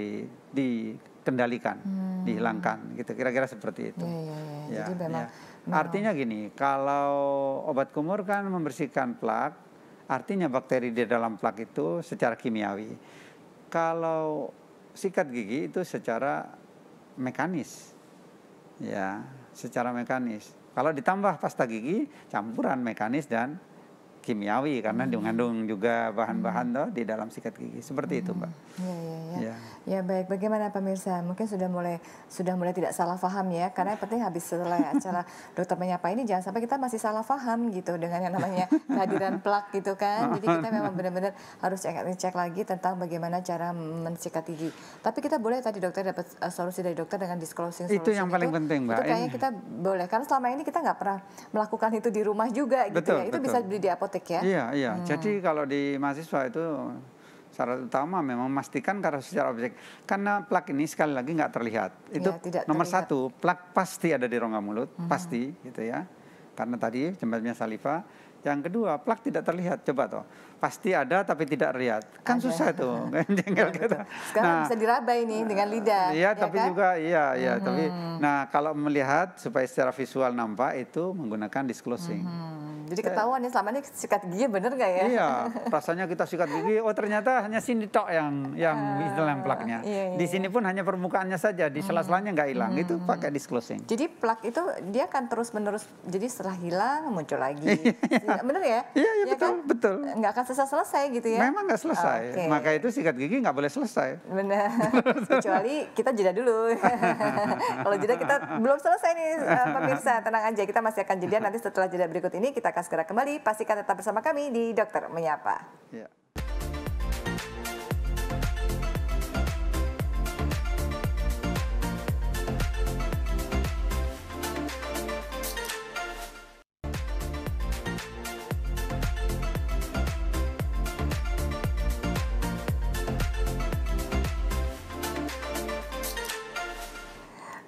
kendalikan, dihilangkan, gitu. Kira-kira seperti itu. Jadi memang, Artinya gini, kalau obat kumur kan membersihkan plak, artinya bakteri di dalam plak itu secara kimiawi. Kalau sikat gigi itu secara mekanis, ya, secara mekanis. Kalau ditambah pasta gigi, campuran mekanis dan kimiawi karena mengandung juga bahan-bahan di dalam sikat gigi. Seperti itu, Mbak. Ya baik, bagaimana pemirsa? Mungkin sudah mulai tidak salah paham ya, karena yang penting habis setelah acara Dokter Menyapa ini jangan sampai kita masih salah paham gitu dengan yang namanya kehadiran plak gitu kan. Jadi kita memang benar-benar harus cek lagi tentang bagaimana cara mensikat gigi. Tapi kita boleh tadi dokter dapat solusi dari dokter dengan disclosing solusi itu yang paling penting, Mbak. Itu kayaknya kita boleh, karena selama ini kita nggak pernah melakukan itu di rumah juga gitu. Betul, ya. Itu bisa beli di apotek ya? Iya. Jadi kalau di mahasiswa itu syarat utama memang memastikan karena secara objek, karena plak ini sekali lagi nggak terlihat. Itu nomor satu, plak pasti ada di rongga mulut, pasti gitu ya. Karena tadi jembatan saliva. Yang kedua, plak tidak terlihat. Coba toh, pasti ada tapi tidak terlihat. Kan susah tuh, jengkel kita. Sekarang bisa diraba ini dengan lidah. Iya, tapi kan? Juga tapi nah kalau melihat supaya secara visual nampak itu menggunakan disclosing. Jadi ketahuan nih selama ini sikat gigi bener nggak ya? Iya, rasanya kita sikat gigi, oh ternyata hanya sini tok yang plaknya. Di sini pun hanya permukaannya saja, di sela-selanya nggak hilang. Itu pakai disclosing. Jadi plak itu dia akan terus-menerus, jadi setelah hilang muncul lagi. Bener ya? Iya betul. Nggak akan selesai gitu ya? Memang nggak selesai. Maka itu sikat gigi nggak boleh selesai. Benar. Kecuali kita jeda dulu. Kalau jeda kita belum selesai nih pemirsa, tenang aja, kita masih akan jeda. Nanti setelah jeda berikut ini kita akan segera kembali. Pastikan tetap bersama kami di Dokter Menyapa. Ya.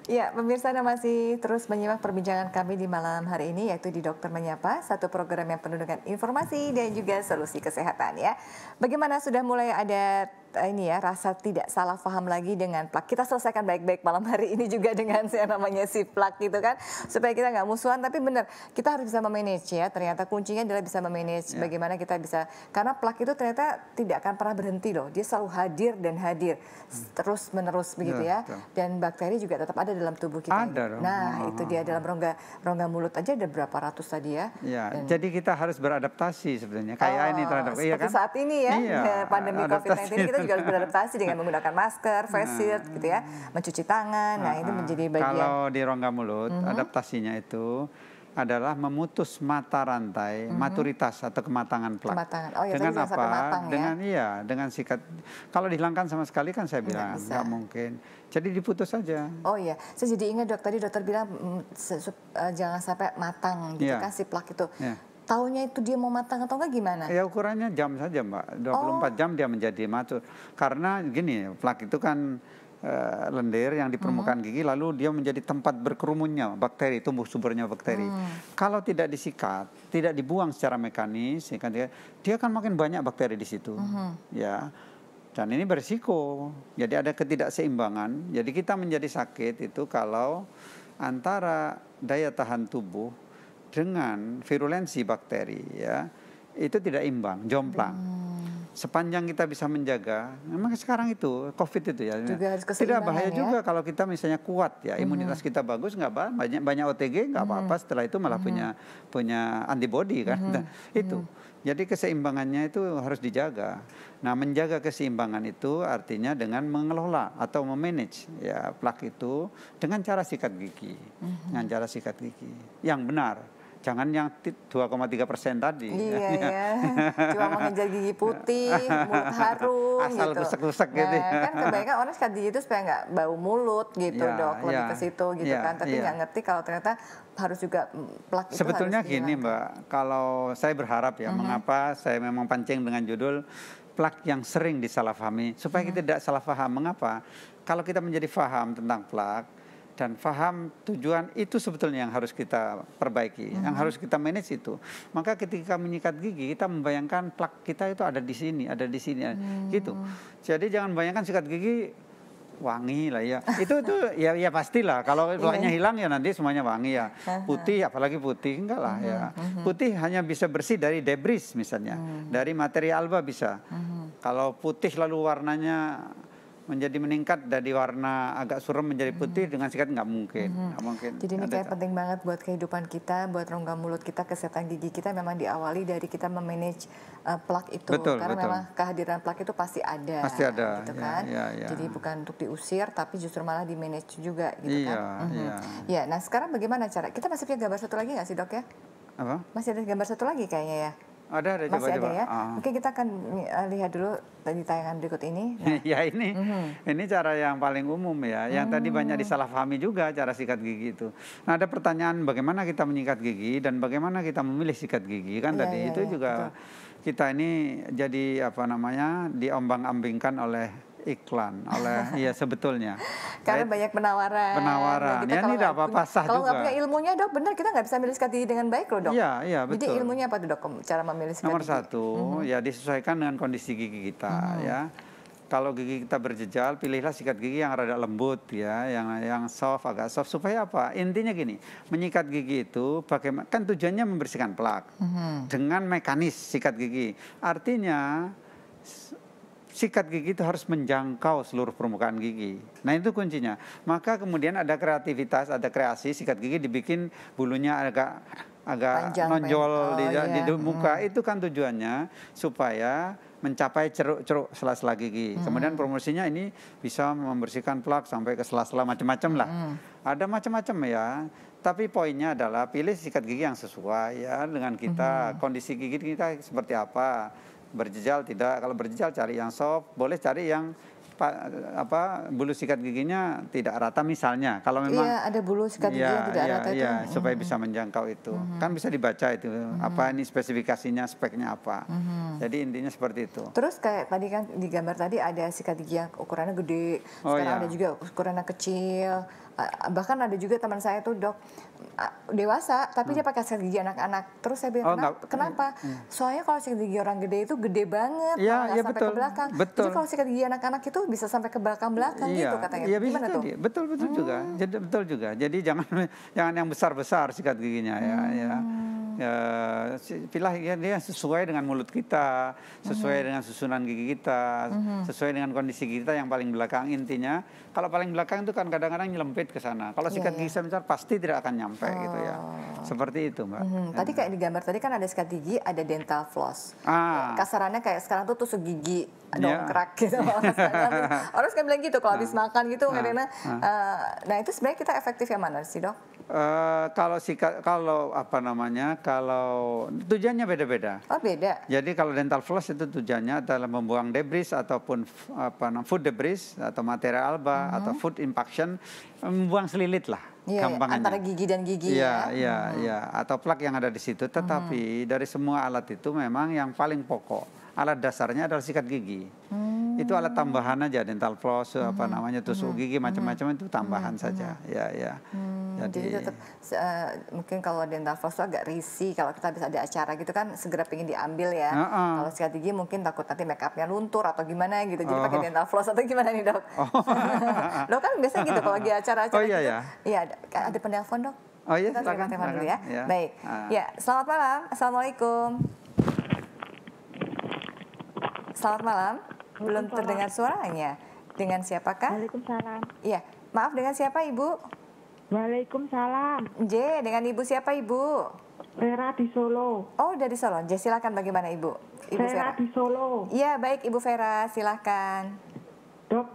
Ya, pemirsa Anda masih terus menyimak perbincangan kami di malam hari ini, yaitu di Dokter Menyapa, satu program yang penuh dengan informasi dan juga solusi kesehatan ya. Bagaimana, sudah mulai ada ini ya, rasa tidak salah paham lagi dengan plak. Kita selesaikan baik-baik malam hari ini juga dengan yang namanya si plak gitu kan, supaya kita nggak musuhan. Tapi benar, kita harus bisa memanage ya. Ternyata kuncinya adalah bisa memanage. Bagaimana kita bisa, karena plak itu ternyata tidak akan pernah berhenti loh. Dia selalu hadir dan hadir terus menerus begitu ya. Dan bakteri juga tetap ada dalam tubuh kita. Ada dong. Nah, itu dia dalam rongga mulut aja ada berapa ratus tadi ya. Iya, jadi kita harus beradaptasi sebenarnya. Kayak ini terhadap seperti saat ini ya, pandemi COVID-19 ini kita juga harus beradaptasi dengan menggunakan masker, face shield gitu ya, mencuci tangan. Nah, ini menjadi bagian. Kalau di rongga mulut, adaptasinya itu adalah memutus mata rantai maturitas atau kematangan plak. Dengan apa? Dengan sikat. Kalau dihilangkan sama sekali kan saya bilang nggak mungkin. Jadi diputus saja. Oh iya, saya jadi ingat tadi dokter bilang jangan sampai matang gitu kan si plak itu. Taunya itu dia mau matang atau enggak gimana? Ya ukurannya jam saja, Mbak. 24 jam dia menjadi matur. Karena gini, plak itu kan lendir yang di permukaan gigi, lalu dia menjadi tempat berkerumunnya bakteri, tumbuh suburnya bakteri. Kalau tidak disikat, tidak dibuang secara mekanis, ya kan, dia akan makin banyak bakteri di situ. Ya. Dan ini berisiko. Jadi ada ketidakseimbangan. Jadi kita menjadi sakit itu kalau antara daya tahan tubuh dengan virulensi bakteri ya itu tidak imbang, jomplang. Sepanjang kita bisa menjaga, memang sekarang itu COVID itu ya, tidak bahaya juga kalau kita misalnya kuat ya, imunitas kita bagus, nggak banyak OTG nggak apa-apa, setelah itu malah punya antibody kan, itu. Jadi keseimbangannya itu harus dijaga. Nah, menjaga keseimbangan itu artinya dengan mengelola atau memanage ya plak itu dengan cara sikat gigi, dengan cara sikat gigi yang benar. Jangan yang 2,3% tadi. Iya. Cuma mengejar gigi putih, mulut harum asal gitu. rusek-rusek gitu. Kan kebanyakan orang sikat gigi itu supaya nggak bau mulut gitu dok, lebih ke situ gitu kan. Tapi nggak ngerti kalau ternyata harus juga plak itu. Sebetulnya harus gini Mbak, kalau saya berharap ya, mengapa saya memang pancing dengan judul plak yang sering disalahpahami, supaya kita tidak salah paham. Mengapa? Kalau kita menjadi paham tentang plak, dan paham tujuan itu sebetulnya yang harus kita perbaiki, yang harus kita manage itu. Maka ketika menyikat gigi, kita membayangkan plak kita itu ada di sini, gitu. Jadi jangan bayangkan sikat gigi wangi lah ya. Itu ya pastilah. Kalau plaknya hilang ya nanti semuanya wangi ya. Putih, apalagi putih enggak lah ya. Putih hanya bisa bersih dari debris misalnya, dari materi alba bisa. Kalau putih lalu warnanya menjadi meningkat dari warna agak suram menjadi putih dengan sikat nggak mungkin. Nggak mungkin. Jadi ini kayak penting banget buat kehidupan kita, buat rongga mulut kita, kesehatan gigi kita memang diawali dari kita memanage plak itu. Betul, karena betul. memang kehadiran plak itu pasti ada. Pasti ada. Gitu Ya, kan. ya. Jadi bukan untuk diusir, tapi justru malah di manage juga gitu kan. Iya. Ya, nah sekarang bagaimana cara? Kita masih punya gambar satu lagi nggak sih dok ya? Apa? Masih ada gambar satu lagi kayaknya ya? Ada Masih coba-coba. ada ya? Oke, kita akan lihat dulu di tayangan berikut ini. Nah, Ya ini cara yang paling umum ya, yang tadi banyak disalahpahami juga cara sikat gigi itu. Nah ada pertanyaan bagaimana kita menyikat gigi dan bagaimana kita memilih sikat gigi kan Iya, tadi iya, itu iya, juga betul. kita ini jadi apa namanya diombang-ambingkan oleh iklan oleh ya sebetulnya. Karena banyak penawaran. Penawaran. Kita Ya, kalau ini tidak nggak apa-apa, punya- sah Kalau nggak juga. punya ilmunya dok, benar kita nggak bisa milih sikat gigi dengan baik loh dok. Iya Jadi betul. ilmunya apa tuh dok, cara memilih sikat Nomor gigi? satu ya disesuaikan dengan kondisi gigi kita ya. Kalau gigi kita berjejal, pilihlah sikat gigi yang rada lembut ya, yang soft, agak soft supaya apa? Intinya gini, menyikat gigi itu bagaimana? Kan tujuannya membersihkan plak dengan mekanis sikat gigi. Artinya sikat gigi itu harus menjangkau seluruh permukaan gigi. Nah itu kuncinya. Maka kemudian ada kreativitas, ada kreasi sikat gigi dibikin bulunya agak Panjang, nonjol iya. di muka. Itu kan tujuannya supaya mencapai ceruk-ceruk sela-sela gigi. Kemudian promosinya ini bisa membersihkan plak sampai ke sela-sela macam-macam lah. Ada macam-macam ya. Tapi poinnya adalah pilih sikat gigi yang sesuai ya dengan kita, kondisi gigi kita seperti apa. Berjejal tidak, kalau berjejal cari yang soft, boleh cari yang bulu sikat giginya tidak rata misalnya. Kalau memang Iya, ada bulu sikat gigi yang tidak rata itu. supaya bisa menjangkau itu. Kan bisa dibaca itu apa ini spesifikasinya, speknya apa. Jadi intinya seperti itu. Terus kayak tadi kan di gambar tadi ada sikat gigi yang ukurannya gede, sekarang ada juga ukurannya kecil. Bahkan ada juga teman saya tuh dok dewasa tapi dia pakai sikat gigi anak-anak. Terus saya bilang kenapa? Soalnya kalau sikat gigi orang gede itu gede banget, Iya, nggak sampai betul. ke belakang. Betul. Jadi kalau sikat gigi anak-anak itu bisa sampai ke belakang-belakang gitu katanya. Iya, bisa Gimana tuh? jadi. Betul juga. Jadi betul juga. Jadi jangan yang besar-besar sikat giginya ya. Ya, pilih dia sesuai dengan mulut kita, sesuai dengan susunan gigi kita, sesuai dengan kondisi kita yang paling belakang. Intinya kalau paling belakang itu kan kadang-kadang nyelempit ke sana. Kalau sikat gigi besar pasti tidak akan nyampe gitu ya. Seperti itu Mbak. Tadi kayak di gambar tadi kan ada sikat gigi, ada dental floss. Kasarannya kayak sekarang tuh tusuk gigi dongkrak gitu. Orang sekarang bilang gitu kalau habis makan gitu karena nah itu sebenarnya kita efektif yang mana sih dok? Kalau tujuannya beda-beda. Oh beda. Jadi kalau dental floss itu tujuannya adalah membuang debris ataupun food debris atau material alba atau food impaction, membuang selilit lah. Gampangannya. Antara gigi dan gigi Iya, atau plak yang ada di situ. Tetapi dari semua alat itu memang yang paling pokok, alat dasarnya adalah sikat gigi. Itu alat tambahan aja, dental floss, tusuk gigi macam-macam itu tambahan saja. Ya. Jadi tetap mungkin kalau dental floss itu agak risih kalau kita habis ada acara gitu kan segera pengen diambil ya. Kalau sikat gigi mungkin takut nanti make upnya luntur atau gimana gitu. Jadi pakai dental floss atau gimana nih dok? Dok kan biasanya gitu kalau lagi acara-acara gitu. Iya, ada penelpon dok. Oh iya, kita silakan telepon dulu ya. Ya. Baik. Ya, selamat malam. Assalamualaikum. Selamat malam. Belum terdengar suaranya. Dengan siapakah? Waalaikumsalam. Iya, maaf dengan siapa Ibu? Waalaikumsalam. J, dengan Ibu siapa Ibu? Vera di Solo. Oh, dari Solo. J, silakan bagaimana Ibu? Ibu Vera di Solo. Iya, baik Ibu Vera, silakan. Dok.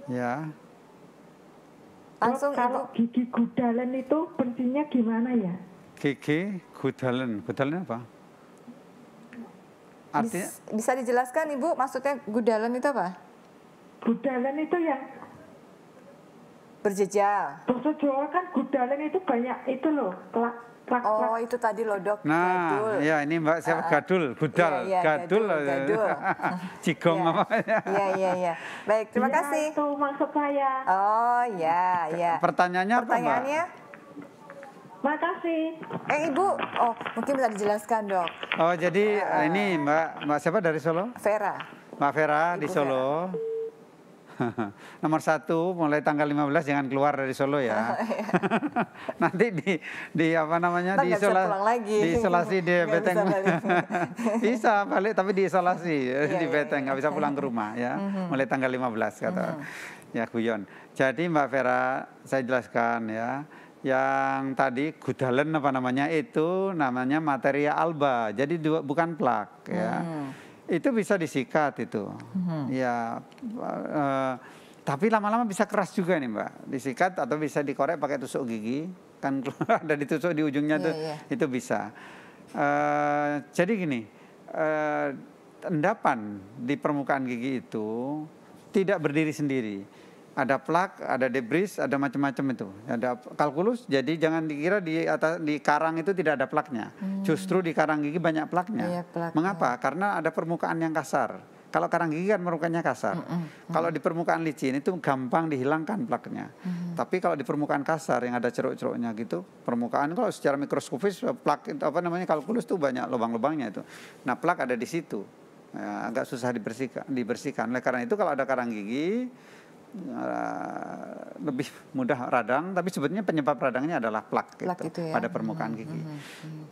Ya. Langsung Dok, kalau Ibu. gigi gudalan itu bersihnya gimana ya? Gigi gudalan apa? Artinya Bisa dijelaskan Ibu, maksudnya gudalan itu apa? Gudalan itu yang Berjejal. bahasa Jawa kan gudalan itu banyak itu loh, plak. Oh, itu tadi loh dok. nah, gadul. ya ini Mbak siapa gudal, Iya, gadul. Cigong Iya. apa? Iya. Baik, terima kasih. Itu maksud saya. Oh, ya. Pertanyaannya apa, Mbak? Pertanyaannya? Makasih. Ibu, oh mungkin bisa dijelaskan dok. Oh, jadi ini Mbak siapa dari Solo? Vera. Mbak Vera di Ibu Solo. Nomor satu, mulai tanggal 15 jangan keluar dari Solo ya. Nanti di apa namanya, Ntar nggak bisa pulang lagi. diisolasi di Nggak Beteng. bisa balik. Bisa balik tapi diisolasi di iya, Beteng, iya. nggak bisa pulang ke rumah ya. Mulai tanggal 15 kata ya guyon. Jadi Mbak Vera, saya jelaskan ya. Yang tadi gudalen apa namanya, itu namanya materia alba. Jadi bukan plak ya. Itu bisa disikat itu. Ya, tapi lama-lama bisa keras juga nih Mbak. Disikat atau bisa dikorek pakai tusuk gigi. Kan ada ditusuk di ujungnya tuh, itu bisa. Jadi gini, endapan di permukaan gigi itu tidak berdiri sendiri. Ada plak, ada debris, ada macam-macam itu. Ada kalkulus, jadi jangan dikira di karang itu tidak ada plaknya. Justru di karang gigi banyak plaknya. Iya, plaknya. Mengapa? Karena ada permukaan yang kasar. Kalau karang gigi kan permukaannya kasar. Kalau di permukaan licin itu gampang dihilangkan plaknya. Tapi kalau di permukaan kasar yang ada ceruk-ceruknya gitu, permukaan kalau secara mikroskopis plak itu apa namanya, kalkulus itu banyak lubang-lubangnya itu. Nah, plak ada di situ. Ya, agak susah dibersihkan. Oleh karena itu kalau ada karang gigi lebih mudah radang, tapi sebetulnya penyebab radangnya adalah plak gitu, itu ya? pada permukaan gigi.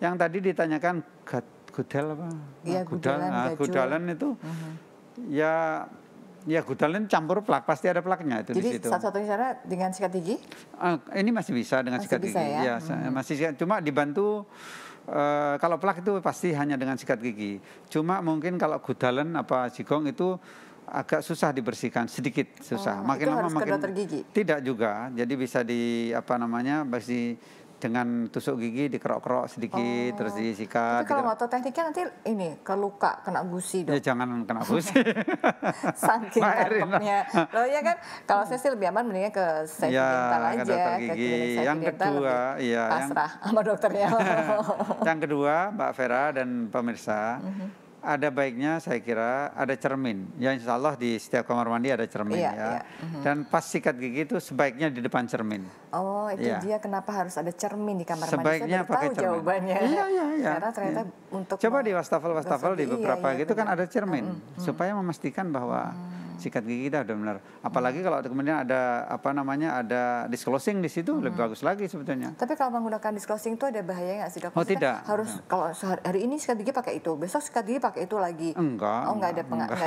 Yang tadi ditanyakan gudel apa? Iya, Gudalen itu ya gudalen campur plak, pasti ada plaknya itu Jadi di situ. satu-satunya cara dengan sikat gigi? Ini masih bisa dengan Masih sikat bisa gigi. ya? Masih cuma dibantu. Kalau plak itu pasti hanya dengan sikat gigi. Cuma mungkin kalau gudalen apa jigong itu agak susah dibersihkan, sedikit susah. Makin lama makin ke dokter gigi? Tidak juga. Jadi bisa masih dengan tusuk gigi dikerok-kerok sedikit, terus disikat. Tapi kalau mau tahu tekniknya nanti ini keluka, kena gusi dong. Ya jangan kena gusi. Saking tampaknya. Loh ya kan, kalau saya sih lebih aman mendingan ke Safety Dental aja. Ke dokter gigi. Yang kedua, pasrah sama dokternya. Yang kedua, Mbak Vera dan pemirsa, ada baiknya saya kira ada cermin. Ya insya Allah di setiap kamar mandi ada cermin ya. Dan pas sikat gigi itu sebaiknya di depan cermin. Oh itu dia kenapa harus ada cermin di kamar sebaiknya mandi. Saya baru tahu cermin. Jawabannya. Iya. Karena ternyata untuk coba di wastafel di beberapa gitu kan ada cermin. Supaya memastikan bahwa sikat gigi kita udah benar. Apalagi kalau kemudian ada ada disclosing di situ lebih bagus lagi sebetulnya. Tapi kalau menggunakan disclosing itu ada bahaya nggak sih dok? Oh tidak. Harus kalau hari ini sikat gigi pakai itu, besok sikat gigi pakai itu lagi. Enggak. Oh nggak ada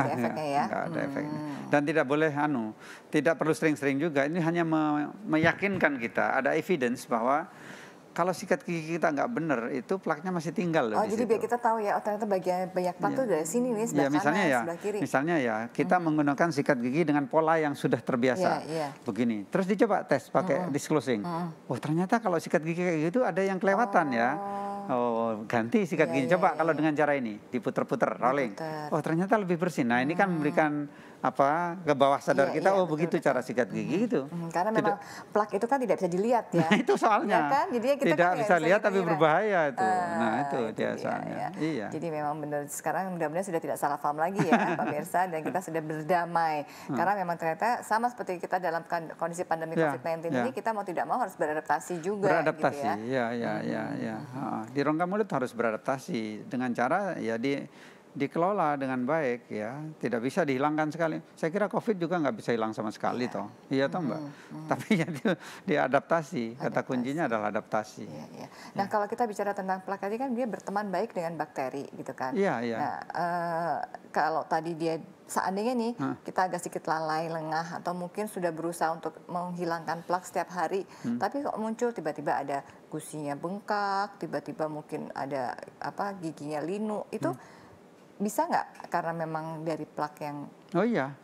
efeknya ya? Enggak ada efeknya. Dan tidak boleh tidak perlu sering-sering juga. Ini hanya meyakinkan kita ada evidence bahwa kalau sikat gigi kita nggak benar, itu plaknya masih tinggal loh di jadi situ. biar kita tahu ya, ternyata banyak plak tuh dari sini nih, sebelah kanan, sebelah kiri. Misalnya kita menggunakan sikat gigi dengan pola yang sudah terbiasa. Begini, terus dicoba tes pakai disclosing. Oh ternyata kalau sikat gigi kayak gitu ada yang kelewatan ya. Oh ganti sikat gigi. Coba kalau dengan cara ini, diputer-puter, rolling. Oh ternyata lebih bersih. Nah ini kan memberikan ke bawah sadar kita, begitu cara sikat gigi itu. Karena memang plak itu kan tidak bisa dilihat ya. Nah, itu soalnya. Ya kan? Jadinya kita tidak kan bisa lihat tapi berbahaya itu. Nah itu dia dia, soalnya. Ya. Iya. Jadi memang benar sekarang mudah-mudahan sudah tidak salah paham lagi ya pemirsa, dan kita sudah berdamai. Karena memang ternyata sama seperti kita dalam kondisi pandemi COVID-19 ini, kita mau tidak mau harus beradaptasi juga. Beradaptasi, gitu ya. Ya. Di rongga mulut harus beradaptasi dengan cara dikelola dengan baik ya, tidak bisa dihilangkan sekali. Saya kira COVID juga nggak bisa hilang sama sekali toh, iya toh Mbak. Tapi diadaptasi. Kata kuncinya adalah adaptasi. Nah kalau kita bicara tentang plak tadi kan dia berteman baik dengan bakteri gitu kan. Nah kalau tadi dia seandainya nih kita agak sedikit lalai, lengah, atau mungkin sudah berusaha untuk menghilangkan plak setiap hari, tapi kok muncul tiba-tiba ada gusinya bengkak, tiba-tiba mungkin ada giginya linu, itu bisa nggak karena memang dari plak yang... Oh iya,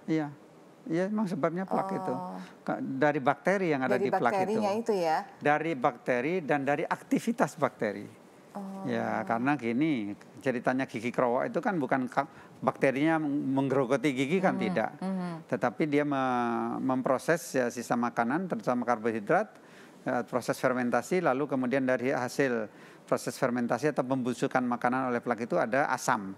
memang sebabnya plak itu. Dari bakteri yang ada di plak itu. Dari bakterinya itu ya? Dari bakteri dan dari aktivitas bakteri. Ya karena gini, ceritanya gigi krowok itu kan bukan bakterinya menggerogoti gigi kan tidak. Tetapi dia memproses sisa makanan, terutama karbohidrat, proses fermentasi, lalu kemudian dari hasil proses fermentasi atau pembusukan makanan oleh plak itu ada asam.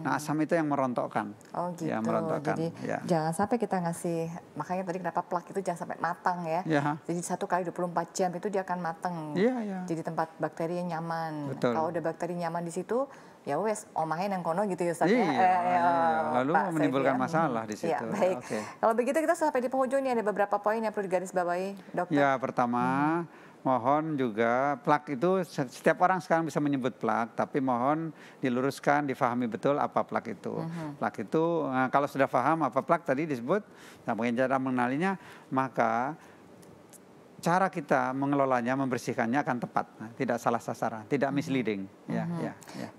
Nah asam itu yang merontokkan. Oh gitu. Ya, merontokkan. Jadi jangan sampai kita ngasih, makanya tadi kenapa plak itu jangan sampai matang ya. Jadi 1 kali 24 jam itu dia akan matang. Jadi tempat bakteri yang nyaman. Betul. Kalau udah bakteri nyaman di situ, ya wes omahe nang kono gitu ya Ustaz ya. Iya, lalu Pak Saidi menimbulkan ya. masalah di situ. Ya, baik. Oke. Kalau begitu kita sampai di penghujung nih, ada beberapa poin yang perlu digarisbawahi, Dokter. Ya, pertama mohon juga plak itu setiap orang sekarang bisa menyebut plak, tapi mohon diluruskan, difahami betul apa plak itu. Plak itu kalau sudah paham apa plak tadi disebut, nah cara mengenalinya, maka cara kita mengelolanya, membersihkannya akan tepat, tidak salah sasaran, tidak misleading. Ya.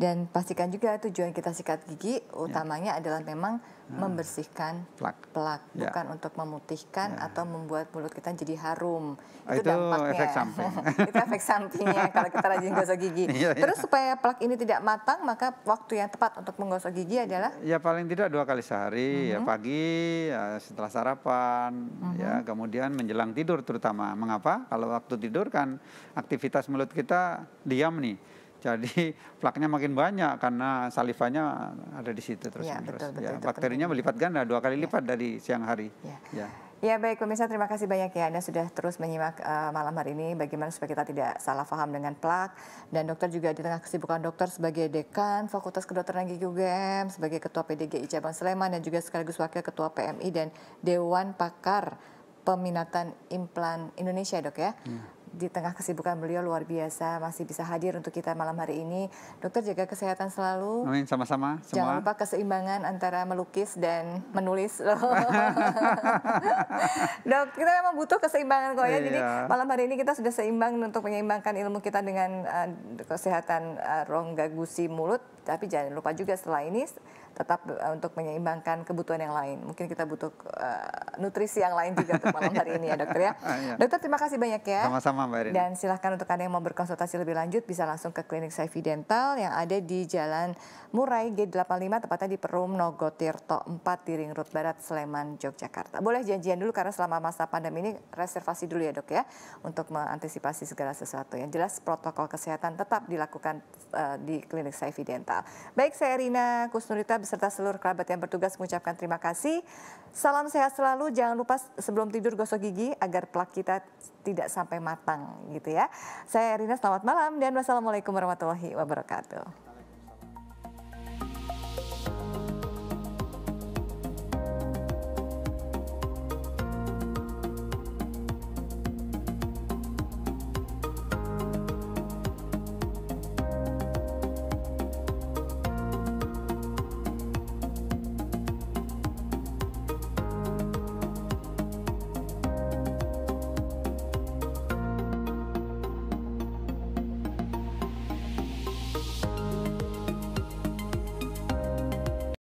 Dan pastikan juga tujuan kita sikat gigi utamanya adalah memang membersihkan Plak. Ya. bukan untuk memutihkan atau membuat mulut kita jadi harum. Itu dampaknya. efek samping. Itu efek sampingnya kalau kita rajin gosok gigi. Terus supaya plak ini tidak matang, maka waktu yang tepat untuk menggosok gigi adalah? Ya paling tidak 2 kali sehari, ya pagi, ya setelah sarapan, ya kemudian menjelang tidur terutama. Mengapa? Kalau waktu tidur kan aktivitas mulut kita diam nih. Jadi plaknya makin banyak karena salivanya ada di situ terus menerus. Betul, bakterinya berlipat ganda, 2 kali lipat dari siang hari. Ya baik pemirsa, terima kasih banyak ya Anda sudah terus menyimak malam hari ini bagaimana supaya kita tidak salah paham dengan plak. Dan dokter juga di tengah kesibukan dokter sebagai Dekan Fakultas Kedokteran Gigi UGM, sebagai Ketua PDGI Cabang Sleman dan juga sekaligus Wakil Ketua PMI dan Dewan Pakar Peminatan Implan Indonesia Dok ya. Di tengah kesibukan beliau luar biasa masih bisa hadir untuk kita malam hari ini. Dokter jaga kesehatan selalu. Amin, sama-sama semua. Jangan lupa keseimbangan antara melukis dan menulis. Dok, kita memang butuh keseimbangan kok ya. Jadi malam hari ini kita sudah seimbang untuk menyeimbangkan ilmu kita dengan kesehatan rongga gusi mulut. Tapi jangan lupa juga setelah ini tetap untuk menyeimbangkan kebutuhan yang lain. Mungkin kita butuh nutrisi yang lain juga untuk malam hari ini ya dokter ya. Dokter terima kasih banyak ya. Sama-sama Mbak Erin. Dan silahkan untuk Anda yang mau berkonsultasi lebih lanjut bisa langsung ke Klinik Saifi Dental yang ada di Jalan Murai G85 tepatnya di Perum Nogotirto 4 di Ring Road Barat Sleman Yogyakarta. Boleh janjian dulu karena selama masa pandemi ini reservasi dulu ya dok ya untuk mengantisipasi segala sesuatu. Yang jelas protokol kesehatan tetap dilakukan di Klinik Saifi Dental. Baik, saya Rina Kusnurita beserta seluruh kerabat yang bertugas mengucapkan terima kasih. Salam sehat selalu. Jangan lupa sebelum tidur gosok gigi agar plak kita tidak sampai matang gitu ya. Saya Rina, selamat malam dan wassalamualaikum warahmatullahi wabarakatuh.